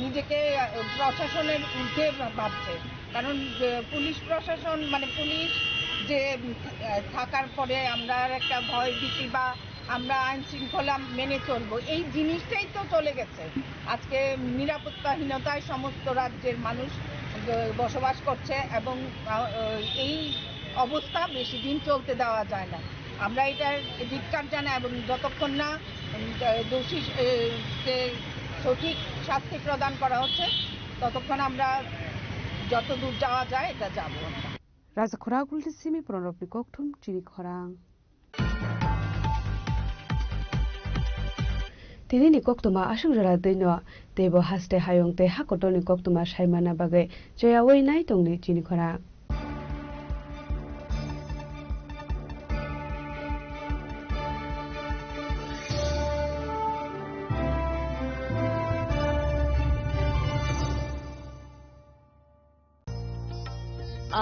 নিজেকে প্রশাসনের ঊর্ধ্বে ভাবছে। কারণ পুলিশ প্রশাসন মানে পুলিশ যে থাকার পরে আমরা একটা ভয় ভীতি বা আমরা আইন শৃঙ্খলা মেনে চলবো, এই জিনিসটাই তো চলে গেছে। আজকে নিরাপত্তাহীনতায় সমস্ত রাজ্যের মানুষ বসবাস করছে এবং এই অবস্থা বেশি দিন চলতে দেওয়া যায় না। আমরা এটার ধিক্কার জানাই এবং যতক্ষণ না দোষীকে সঠিক শাস্তি প্রদান করা হচ্ছে ততক্ষণ আমরা যতদূর যাওয়া যায় এটা যাব। রাজা খরাগুল সিমি প্রণবনি ককথুম চিনি খরাং tinini koktoma asungjala deino tebo haste hayong te hakotoni koktoma saimana bagai joyawei nai tongni chini khora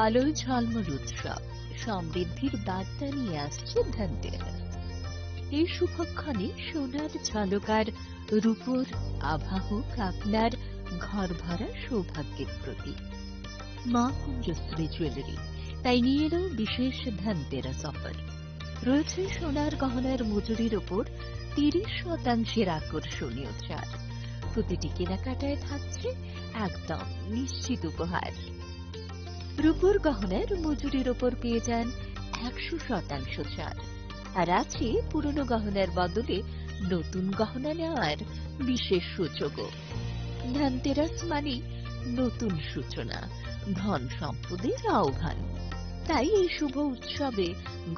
আলোয় ঝলমল উৎসব সমৃদ্ধির বার্তা নিয়ে আসছে ধনতেরাস। এই শুভক্ষণে সোনার ঝলকার রূপোর আভা হোক আপনার ঘর ভরা সৌভাগ্যের প্রতীক। মা কুঞ্জশ্রী জুয়েলারি তাই নিয়ে এলো বিশেষ ধনতেরাস অফার। রয়েছে সোনার গহনার মজুরির ওপর 30% আকর্ষণীয় ছাড়। প্রতিটি কেনাকাটায় থাকছে একদম নিশ্চিত উপহার। রূপোর গহনার মজুরির ওপর পেয়ে যান 100% ছাড়। আর আছে পুরনো গহনার বদলে নতুন গহনা নেওয়ার বিশেষ সুযোগও। ধনতেরাস মানে নতুন সূচনা, ধন সম্পদের আহ্বান। তাই এই শুভ উৎসবে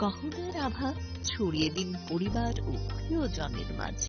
গহনার আভা ছড়িয়ে দিন পরিবার ও প্রিয়জনের মাঝে।